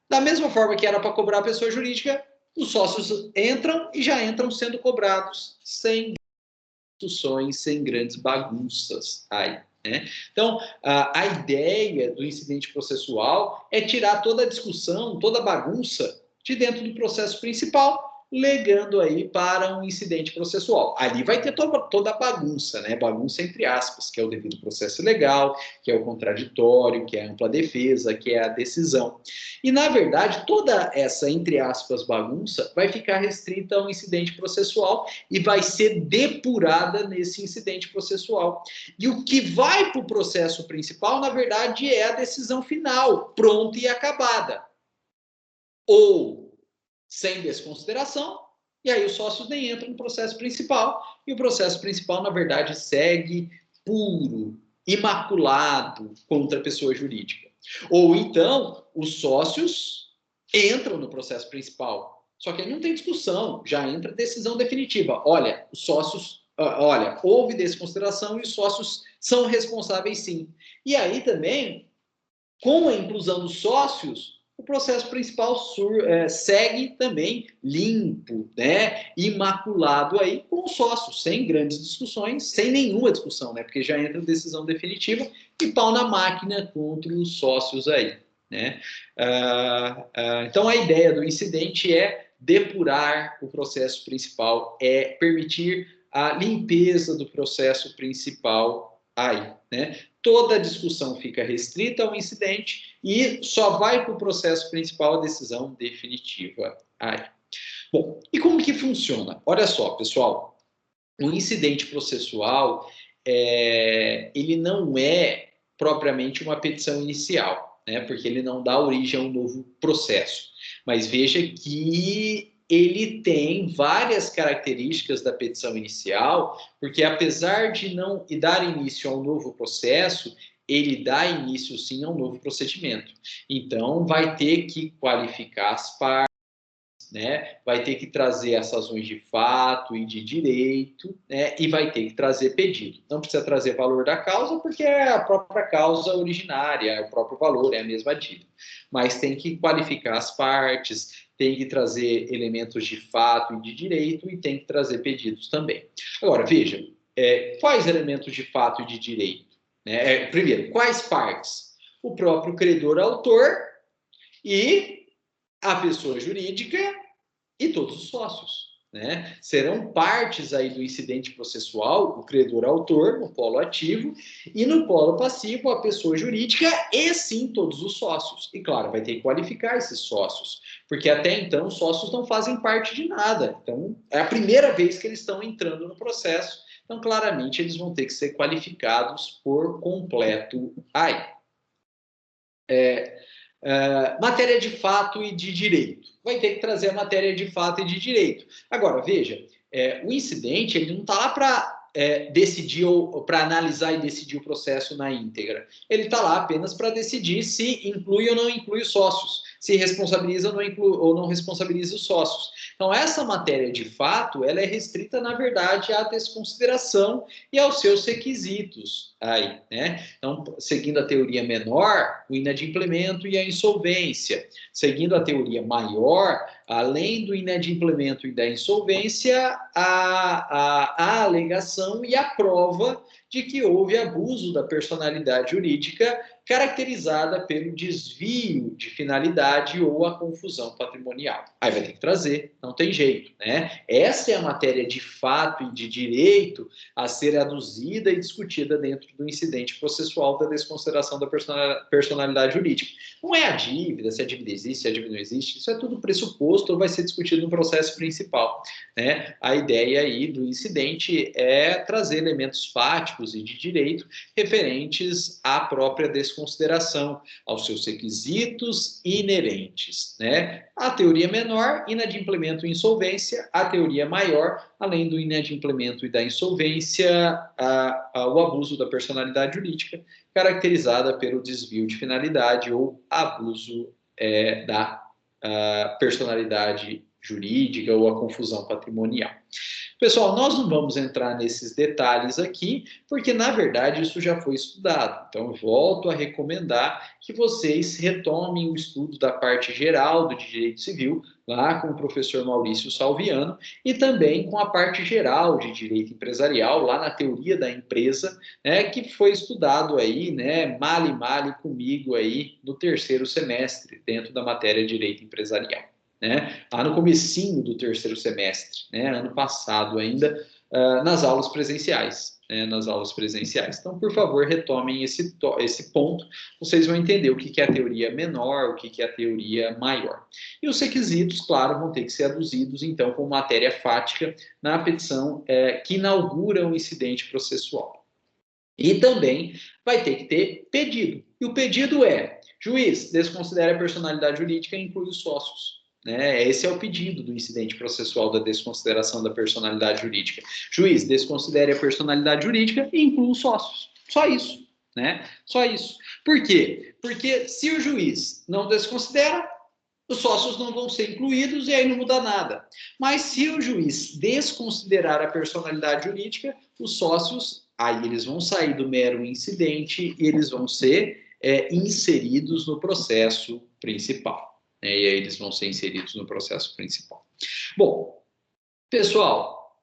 Da mesma forma que era para cobrar a pessoa jurídica, os sócios entram e já entram sendo cobrados sem discussões, sem grandes bagunças aí, né? Então, a ideia do incidente processual é tirar toda a discussão, toda a bagunça de dentro do processo principal, legando aí para um incidente processual. Ali vai ter toda a bagunça, né? Bagunça entre aspas, que é o devido processo legal, que é o contraditório, que é a ampla defesa, que é a decisão. E, na verdade, toda essa, entre aspas, bagunça vai ficar restrita ao incidente processual e vai ser depurada nesse incidente processual. E o que vai para o processo principal, na verdade, é a decisão final, pronta e acabada. Ou sem desconsideração, e aí os sócios nem entram no processo principal, e o processo principal, na verdade, segue puro, imaculado contra a pessoa jurídica. Ou então, os sócios entram no processo principal, só que aí não tem discussão, já entra decisão definitiva. Olha, os sócios, houve desconsideração e os sócios são responsáveis sim. E aí também, com a inclusão dos sócios, o processo principal segue também limpo, né, imaculado aí com os sócios, sem grandes discussões, sem nenhuma discussão, né, porque já entra decisão definitiva e pau na máquina contra os sócios aí, né. Então a ideia do incidente é depurar o processo principal, é permitir a limpeza do processo principal aí, né. Toda a discussão fica restrita ao incidente e só vai para o processo principal a decisão definitiva aí. Bom, e como que funciona? Olha só, pessoal, o incidente processual, ele não é propriamente uma petição inicial, né? Porque ele não dá origem a um novo processo. Mas veja que ele tem várias características da petição inicial, porque apesar de não dar início a um novo processo, ele dá início, sim, a um novo procedimento. Então, vai ter que qualificar as partes, né? Vai ter que trazer as razões de fato e de direito, né? E vai ter que trazer pedido. Não precisa trazer valor da causa, porque é a própria causa originária, é o próprio valor, é a mesma dívida. Mas tem que qualificar as partes, tem que trazer elementos de fato e de direito e tem que trazer pedidos também. Agora, veja, quais elementos de fato e de direito? Né? Primeiro, quais partes? O próprio credor autor e a pessoa jurídica e todos os sócios. Né? Serão partes aí do incidente processual o credor autor, no polo ativo, e no polo passivo a pessoa jurídica e sim todos os sócios. E claro, vai ter que qualificar esses sócios, porque até então os sócios não fazem parte de nada. Então, é a primeira vez que eles estão entrando no processo, então claramente eles vão ter que ser qualificados por completo aí. Matéria de fato e de direito. Vai ter que trazer a matéria de fato e de direito. Agora, veja, o incidente ele não está lá para decidir ou para analisar e decidir o processo na íntegra. Ele está lá apenas para decidir se inclui ou não inclui os sócios, se responsabiliza ou não responsabiliza os sócios. Então, essa matéria de fato, ela é restrita, na verdade, à desconsideração e aos seus requisitos. Aí, né? Então, seguindo a teoria menor, o inadimplemento e a insolvência. Seguindo a teoria maior, além do inadimplemento e da insolvência, a alegação e a prova de que houve abuso da personalidade jurídica caracterizada pelo desvio de finalidade ou a confusão patrimonial. Aí vai ter que trazer, não tem jeito, né? Essa é a matéria de fato e de direito a ser aduzida e discutida dentro do incidente processual da desconsideração da personalidade jurídica. Não é a dívida, se a dívida existe, se a dívida não existe, isso é tudo pressuposto ou vai ser discutido no processo principal, né? A ideia aí do incidente é trazer elementos fáticos e de direito referentes à própria desconsideração, aos seus requisitos inerentes, né? A teoria menor, inadimplemento e insolvência. A teoria maior, além do inadimplemento e da insolvência, o abuso da personalidade jurídica, caracterizada pelo desvio de finalidade ou abuso da personalidade jurídica ou a confusão patrimonial. Pessoal, nós não vamos entrar nesses detalhes aqui, porque na verdade isso já foi estudado. Então, eu volto a recomendar que vocês retomem o estudo da parte geral do direito civil, lá com o professor Maurício Salviano, e também com a parte geral de direito empresarial, lá na teoria da empresa, né, que foi estudado aí, né, male comigo aí no terceiro semestre, dentro da matéria de direito empresarial. Né, lá no comecinho do terceiro semestre, né, ano passado ainda, nas aulas presenciais. Então, por favor, retomem esse ponto, vocês vão entender o que é a teoria menor, o que é a teoria maior. E os requisitos, claro, vão ter que ser aduzidos, então, com matéria fática na petição que inaugura o incidente processual. E também vai ter que ter pedido. E o pedido é, juiz, desconsidere a personalidade jurídica e inclui os sócios. Né? Esse é o pedido do incidente processual da desconsideração da personalidade jurídica. Juiz, desconsidere a personalidade jurídica e inclua os sócios. Só isso. Né? Só isso. Por quê? Porque se o juiz não desconsidera, os sócios não vão ser incluídos e aí não muda nada. Mas se o juiz desconsiderar a personalidade jurídica, os sócios, aí eles vão sair do mero incidente e eles vão ser inseridos no processo principal. E aí eles vão ser inseridos no processo principal. Bom, pessoal,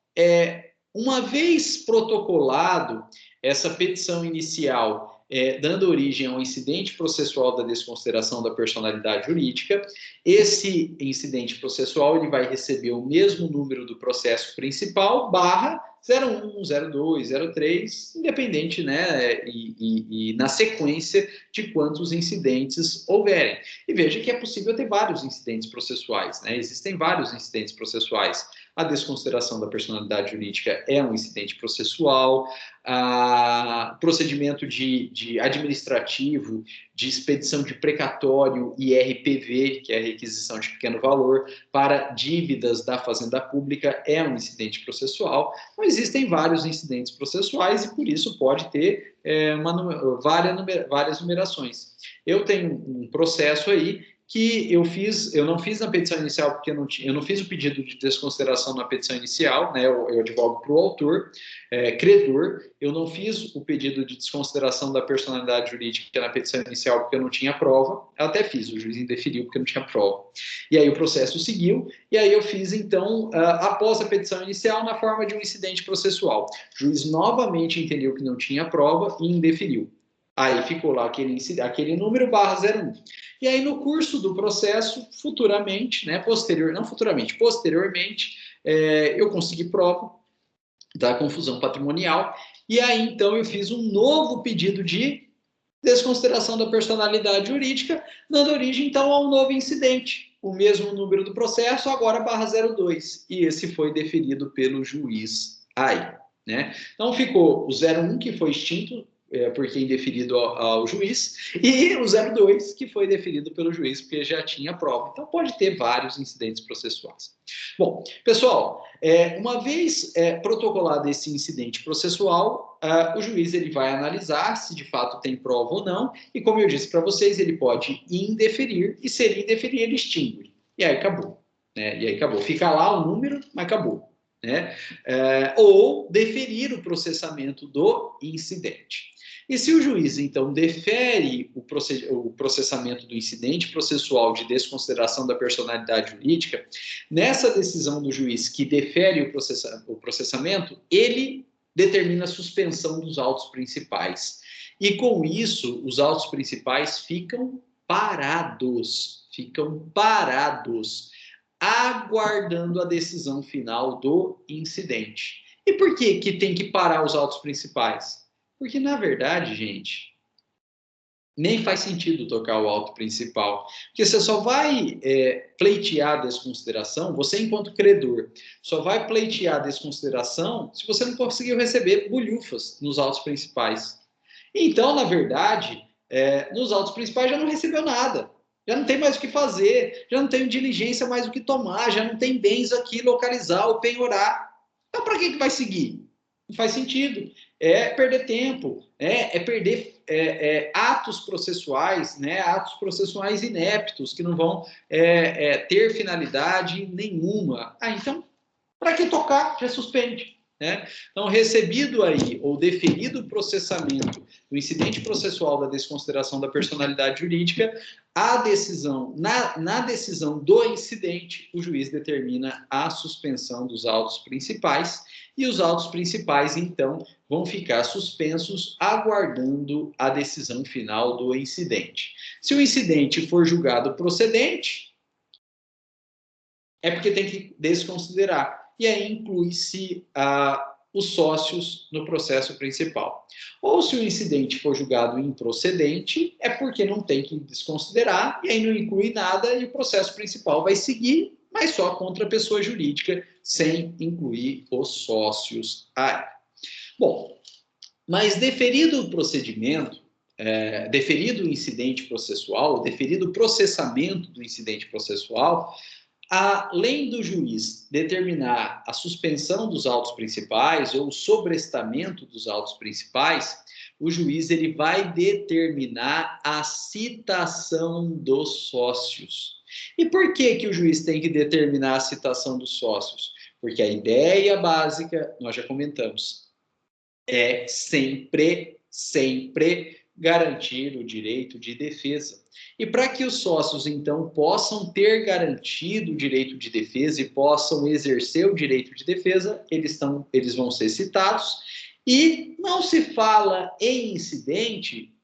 uma vez protocolado essa petição inicial, dando origem ao incidente processual da desconsideração da personalidade jurídica, esse incidente processual ele vai receber o mesmo número do processo principal, barra 01, 02, 03, independente, né, e na sequência de quantos incidentes houverem. E veja que é possível ter vários incidentes processuais, né? Existem vários incidentes processuais. A desconsideração da personalidade jurídica é um incidente processual, procedimento de administrativo, de expedição de precatório e RPV, que é a requisição de pequeno valor, para dívidas da Fazenda Pública é um incidente processual. Então, existem vários incidentes processuais e, por isso, pode ter várias numerações. Eu tenho um processo aí que eu não fiz na petição inicial, porque eu não fiz o pedido de desconsideração na petição inicial, né? Eu advogo para o autor, credor, eu não fiz o pedido de desconsideração da personalidade jurídica na petição inicial, porque eu não tinha prova, eu até fiz, o juiz indeferiu porque não tinha prova. E aí o processo seguiu, e aí eu fiz, então, após a petição inicial, na forma de um incidente processual. O juiz novamente entendeu que não tinha prova e indeferiu. Aí ficou lá aquele número /01. E aí, no curso do processo, futuramente, né, posteriormente, eu consegui prova da confusão patrimonial. E aí, então, eu fiz um novo pedido de desconsideração da personalidade jurídica, dando origem, então, a um novo incidente. O mesmo número do processo, agora /02. E esse foi deferido pelo juiz aí, né? Então, ficou o 01, que foi extinto, porque indeferido ao juiz, e o 02, que foi deferido pelo juiz, porque já tinha prova. Então, pode ter vários incidentes processuais. Bom, pessoal, uma vez protocolado esse incidente processual, o juiz ele vai analisar se de fato tem prova ou não, e como eu disse para vocês, ele pode indeferir, e se ele indeferir, ele extingue. E aí acabou. Né? E aí acabou. Fica lá o número, mas acabou. Né? Ou deferir o processamento do incidente. E se o juiz, então, defere o processamento do incidente processual de desconsideração da personalidade jurídica, nessa decisão do juiz que defere o processamento, ele determina a suspensão dos autos principais. E com isso, os autos principais ficam parados, aguardando a decisão final do incidente. E por que tem que parar os autos principais? Porque, na verdade, gente, nem faz sentido tocar o auto principal. Porque você só vai pleitear a desconsideração, você enquanto credor, só vai pleitear a desconsideração se você não conseguiu receber bolhufas nos autos principais. Então, na verdade, nos autos principais já não recebeu nada. Já não tem mais o que fazer, já não tem diligência mais o que tomar, já não tem bens aqui localizar ou penhorar. Então, para que vai seguir? Não faz sentido. É perder tempo, é perder atos processuais, né? Atos processuais ineptos, que não vão ter finalidade nenhuma. Então, para que tocar? Já suspende. Né? Então, recebido aí, ou deferido o processamento do incidente processual da desconsideração da personalidade jurídica, a decisão, na decisão do incidente, o juiz determina a suspensão dos autos principais, e os autos principais, então, vão ficar suspensos, aguardando a decisão final do incidente. Se o incidente for julgado procedente, é porque tem que desconsiderar. E aí inclui-se os sócios no processo principal. Ou se o incidente for julgado improcedente, é porque não tem que desconsiderar, e aí não inclui nada, e o processo principal vai seguir, mas só contra a pessoa jurídica, sem incluir os sócios aí. Bom, mas deferido o procedimento, deferido o incidente processual, deferido o processamento do incidente processual, além do juiz determinar a suspensão dos autos principais ou o sobrestamento dos autos principais, o juiz ele vai determinar a citação dos sócios. E por que o juiz tem que determinar a citação dos sócios? Porque a ideia básica, nós já comentamos, é sempre garantir o direito de defesa. E para que os sócios, então, possam ter garantido o direito de defesa e possam exercer o direito de defesa, eles vão ser citados. E não se fala em incidente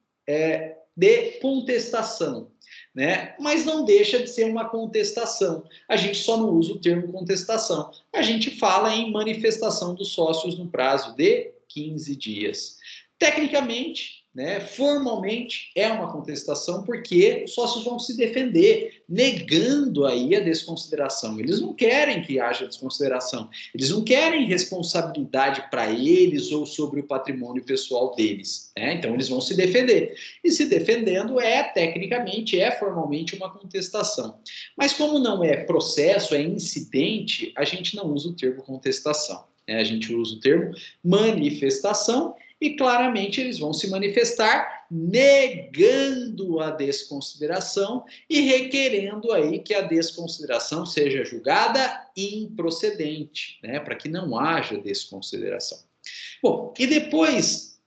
de contestação, né? Mas não deixa de ser uma contestação. A gente só não usa o termo contestação. A gente fala em manifestação dos sócios no prazo de 15 dias. Tecnicamente, né, formalmente é uma contestação, porque os sócios vão se defender, negando aí a desconsideração. Eles não querem que haja desconsideração, eles não querem responsabilidade para eles ou sobre o patrimônio pessoal deles, né? Então eles vão se defender. E se defendendo tecnicamente, formalmente uma contestação. Mas como não é processo, é incidente, a gente não usa o termo contestação, né? A gente usa o termo manifestação, e claramente eles vão se manifestar negando a desconsideração e requerendo aí que a desconsideração seja julgada improcedente, né, para que não haja desconsideração. Bom, e depois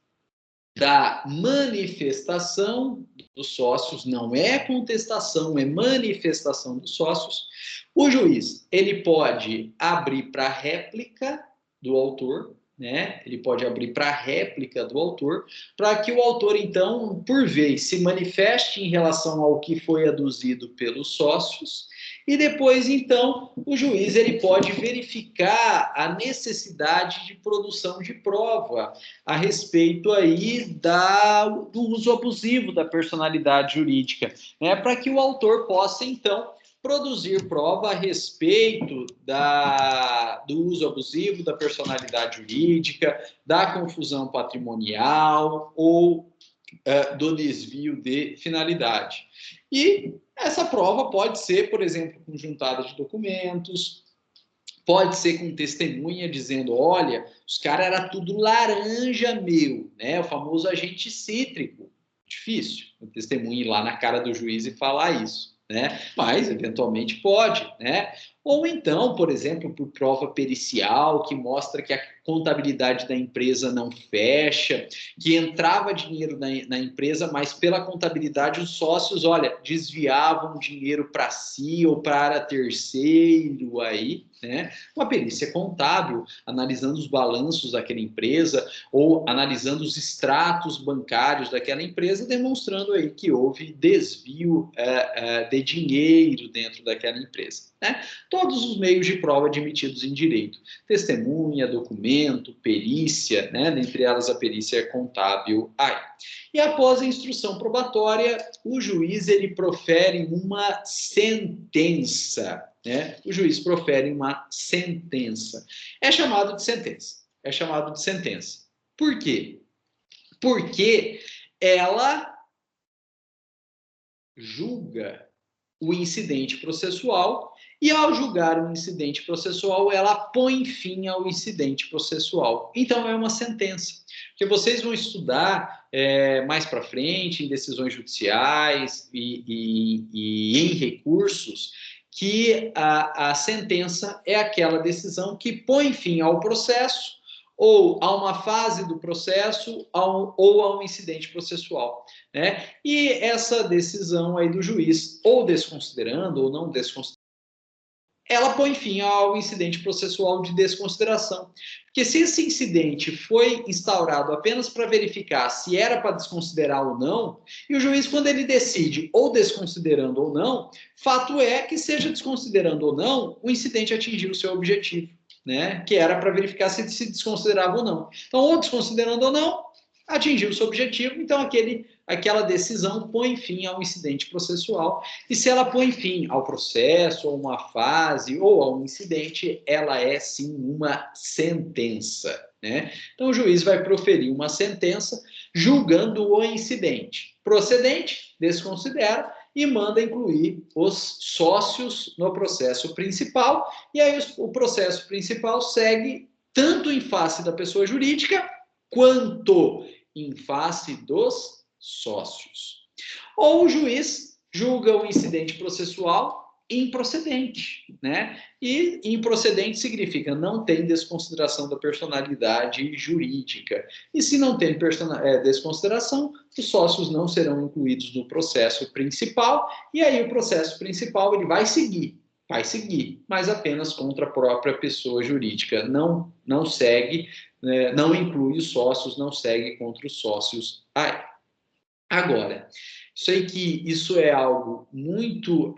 da manifestação dos sócios, não é contestação, é manifestação dos sócios, o juiz ele pode abrir para réplica do autor, né? Ele pode abrir para réplica do autor, para que o autor, então, por vez, se manifeste em relação ao que foi aduzido pelos sócios, e depois, então, o juiz ele pode verificar a necessidade de produção de prova a respeito aí do uso abusivo da personalidade jurídica, né? Para que o autor possa, então, produzir prova a respeito do uso abusivo da personalidade jurídica, da confusão patrimonial ou do desvio de finalidade. E essa prova pode ser, por exemplo, conjuntada de documentos, pode ser com testemunha dizendo, olha, os caras era tudo laranja meu, né? O famoso agente cítrico. Difícil o testemunha ir lá na cara do juiz e falar isso, né? Mas, eventualmente, pode, né? Ou então, por exemplo, por prova pericial, que mostra que a contabilidade da empresa não fecha, que entrava dinheiro na empresa, mas pela contabilidade os sócios, olha, desviavam dinheiro para si ou para terceiro aí, né? Uma perícia contábil, analisando os balanços daquela empresa ou analisando os extratos bancários daquela empresa, demonstrando aí que houve desvio de dinheiro dentro daquela empresa, né? Todos os meios de prova admitidos em direito, testemunha, documento, perícia, né? Dentre elas a perícia contábil aí. E após a instrução probatória, o juiz ele profere uma sentença, né? O juiz profere uma sentença. É chamado de sentença. É chamado de sentença. Por quê? Porque ela julga o incidente processual e, ao julgar o incidente processual, ela põe fim ao incidente processual. Então, é uma sentença. Que vocês vão estudar mais para frente, em decisões judiciais e em recursos, que a sentença é aquela decisão que põe fim ao processo ou a uma fase do processo ou a um incidente processual, né? E essa decisão aí do juiz, ou desconsiderando ou não desconsiderando, ela põe fim ao incidente processual de desconsideração. Porque se esse incidente foi instaurado apenas para verificar se era para desconsiderar ou não, e o juiz, quando ele decide ou desconsiderando ou não, fato é que, seja desconsiderando ou não, o incidente atingiu o seu objetivo, né? Que era para verificar se desconsiderava ou não. Então, ou desconsiderando ou não, atingiu o seu objetivo, então aquela decisão põe fim ao incidente processual, e se ela põe fim ao processo, ou uma fase, ou a um incidente, ela é sim uma sentença, né? Então o juiz vai proferir uma sentença julgando o incidente procedente, desconsidera e manda incluir os sócios no processo principal, e aí o processo principal segue tanto em face da pessoa jurídica quanto em face dos sócios. Ou o juiz julga o incidente processual improcedente, né? E improcedente significa não tem desconsideração da personalidade jurídica. E se não tem desconsideração, os sócios não serão incluídos no processo principal, e aí o processo principal ele vai seguir, mas apenas contra a própria pessoa jurídica. Não segue, não inclui os sócios, não segue contra os sócios aí. Agora, sei que isso é algo muito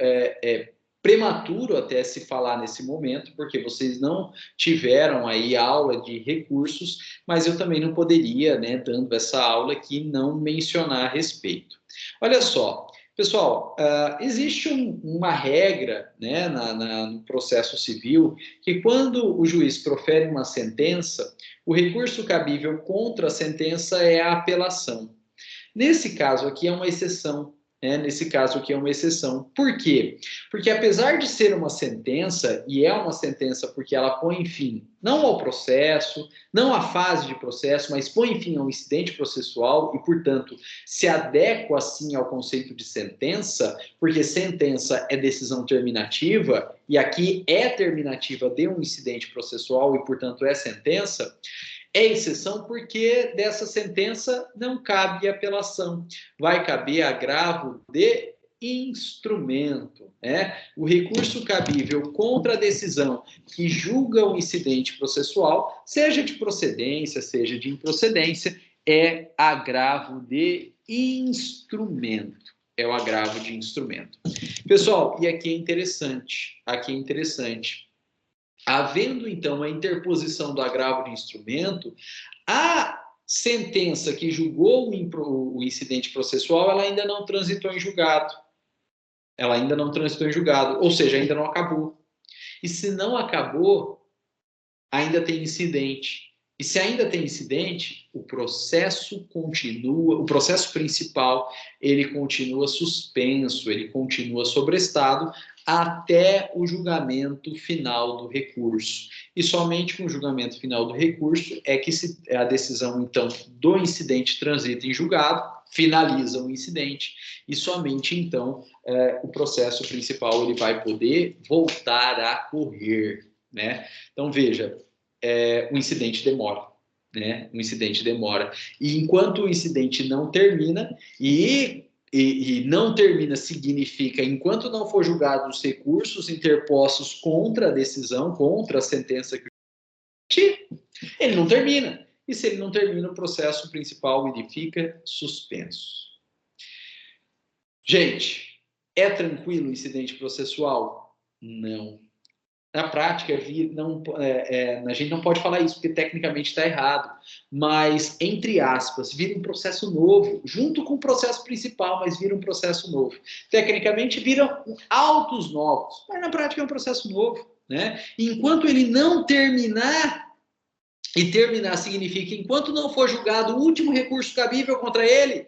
prematuro até se falar nesse momento, porque vocês não tiveram aí aula de recursos, mas eu também não poderia, né, dando essa aula aqui, não mencionar a respeito. Olha só, pessoal, existe uma regra, né, no processo civil, que quando o juiz profere uma sentença, o recurso cabível contra a sentença é a apelação. Nesse caso aqui é uma exceção, né? Nesse caso aqui é uma exceção. Por quê? Porque apesar de ser uma sentença, e é uma sentença porque ela põe fim não ao processo, não à fase de processo, mas põe fim ao incidente processual e, portanto, se adequa assim ao conceito de sentença, porque sentença é decisão terminativa, e aqui é terminativa de um incidente processual e, portanto, é sentença. É exceção porque dessa sentença não cabe apelação, vai caber agravo de instrumento, né? O recurso cabível contra a decisão que julga o incidente processual, seja de procedência, seja de improcedência, é agravo de instrumento. É o agravo de instrumento. Pessoal, e aqui é interessante, havendo, então, a interposição do agravo de instrumento, a sentença que julgou o incidente processual, ela ainda não transitou em julgado. Ou seja, ainda não acabou. E se não acabou, ainda tem incidente. E se ainda tem incidente, o processo continua, o processo principal, ele continua suspenso, ele continua sobrestado até o julgamento final do recurso. E somente com o julgamento final do recurso é que a decisão, então, do incidente transita em julgado, finaliza o incidente, e somente, então, o processo principal ele vai poder voltar a correr, né? Então, veja, o incidente demora, né? O incidente demora. E enquanto o incidente não termina, e não termina significa, enquanto não for julgado os recursos interpostos contra a decisão, contra a sentença que ele não termina. E se ele não termina, o processo principal ele fica suspenso. Gente, é tranquilo o incidente processual? Não. Na prática, a gente não pode falar isso, porque tecnicamente está errado. Mas, entre aspas, vira um processo novo, junto com o processo principal, mas vira um processo novo. Tecnicamente, viram autos novos, mas na prática é um processo novo, né? E enquanto ele não terminar, e terminar significa enquanto não for julgado o último recurso cabível contra ele,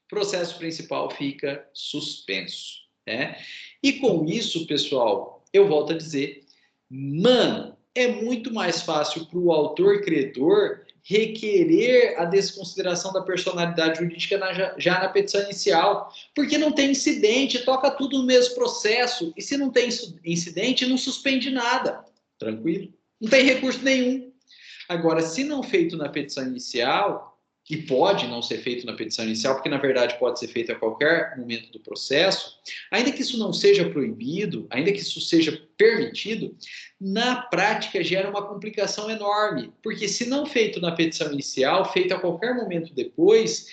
o processo principal fica suspenso, né? E com isso, pessoal, eu volto a dizer, mano, é muito mais fácil para o autor-credor requerer a desconsideração da personalidade jurídica já na petição inicial, porque não tem incidente, toca tudo no mesmo processo, e se não tem incidente, não suspende nada, tranquilo? Não tem recurso nenhum. Agora, se não feito na petição inicial, que pode não ser feito na petição inicial, porque na verdade pode ser feito a qualquer momento do processo, ainda que isso não seja proibido, ainda que isso seja permitido, na prática gera uma complicação enorme, porque se não feito na petição inicial, feito a qualquer momento depois,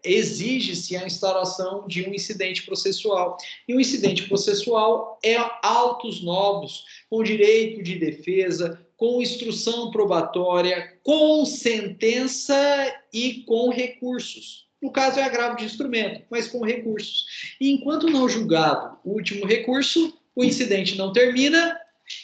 exige-se a instauração de um incidente processual. E um incidente processual é autos novos, com direito de defesa, com instrução probatória, com sentença e com recursos. No caso, é agravo de instrumento, mas com recursos. E enquanto não julgado o último recurso, o incidente não termina,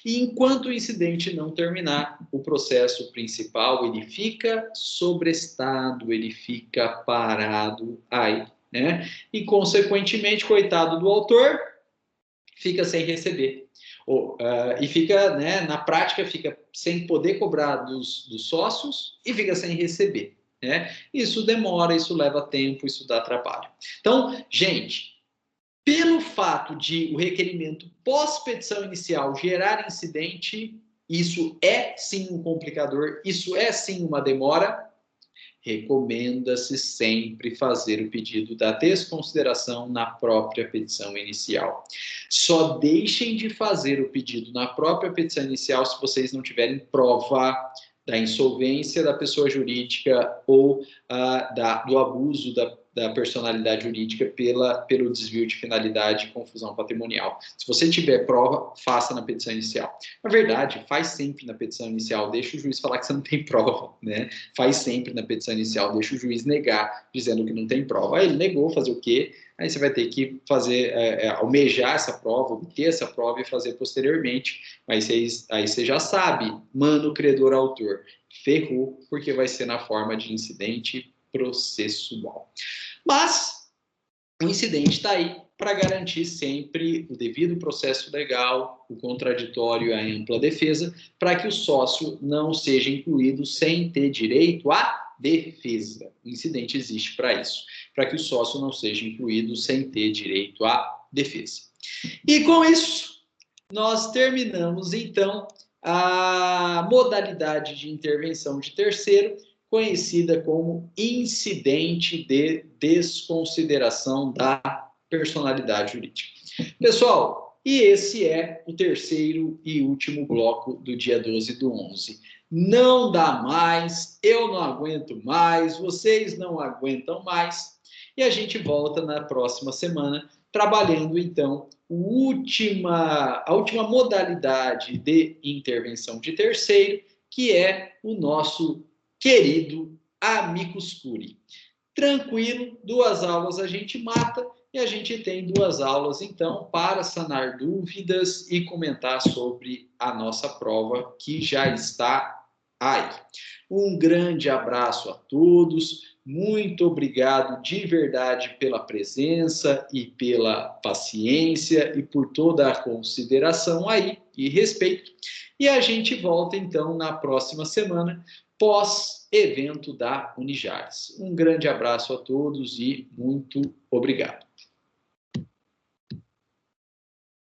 e enquanto o incidente não terminar, o processo principal ele fica sobrestado, ele fica parado aí, né? E, consequentemente, coitado do autor, fica sem receber. E fica, né, na prática, fica sem poder cobrar dos sócios e fica sem receber, né? Isso demora, isso leva tempo, isso dá trabalho. Então, gente, pelo fato de o requerimento pós-petição inicial gerar incidente, isso é sim um complicador, isso é sim uma demora, recomenda-se sempre fazer o pedido da desconsideração na própria petição inicial. Só deixem de fazer o pedido na própria petição inicial se vocês não tiverem prova da insolvência da pessoa jurídica ou do abuso da personalidade jurídica pelo desvio de finalidade e confusão patrimonial. Se você tiver prova, faça na petição inicial. Na verdade, faz sempre na petição inicial, deixa o juiz falar que você não tem prova, né? Faz sempre na petição inicial, deixa o juiz negar, dizendo que não tem prova. Aí ele negou, fazer o quê? Aí você vai ter que fazer, almejar essa prova, obter essa prova e fazer posteriormente. Mas aí você já sabe, mano, credor, autor, ferrou, porque vai ser na forma de incidente processual. Mas o incidente está aí para garantir sempre o devido processo legal, o contraditório e a ampla defesa, para que o sócio não seja incluído sem ter direito à defesa. O incidente existe para isso, para que o sócio não seja incluído sem ter direito à defesa. E com isso, nós terminamos, então, a modalidade de intervenção de terceiro, conhecida como incidente de desconsideração da personalidade jurídica. Pessoal, e esse é o terceiro e último bloco do dia 12/11. Não dá mais, eu não aguento mais, vocês não aguentam mais, e a gente volta na próxima semana, trabalhando, então, a última modalidade de intervenção de terceiro, que é o nosso querido amicus curiae. Tranquilo, 2 aulas a gente mata e a gente tem 2 aulas, então, para sanar dúvidas e comentar sobre a nossa prova que já está aí. Um grande abraço a todos, muito obrigado de verdade pela presença e pela paciência e por toda a consideração aí e respeito. E a gente volta, então, na próxima semana, pós-evento da Unijares. Um grande abraço a todos e muito obrigado.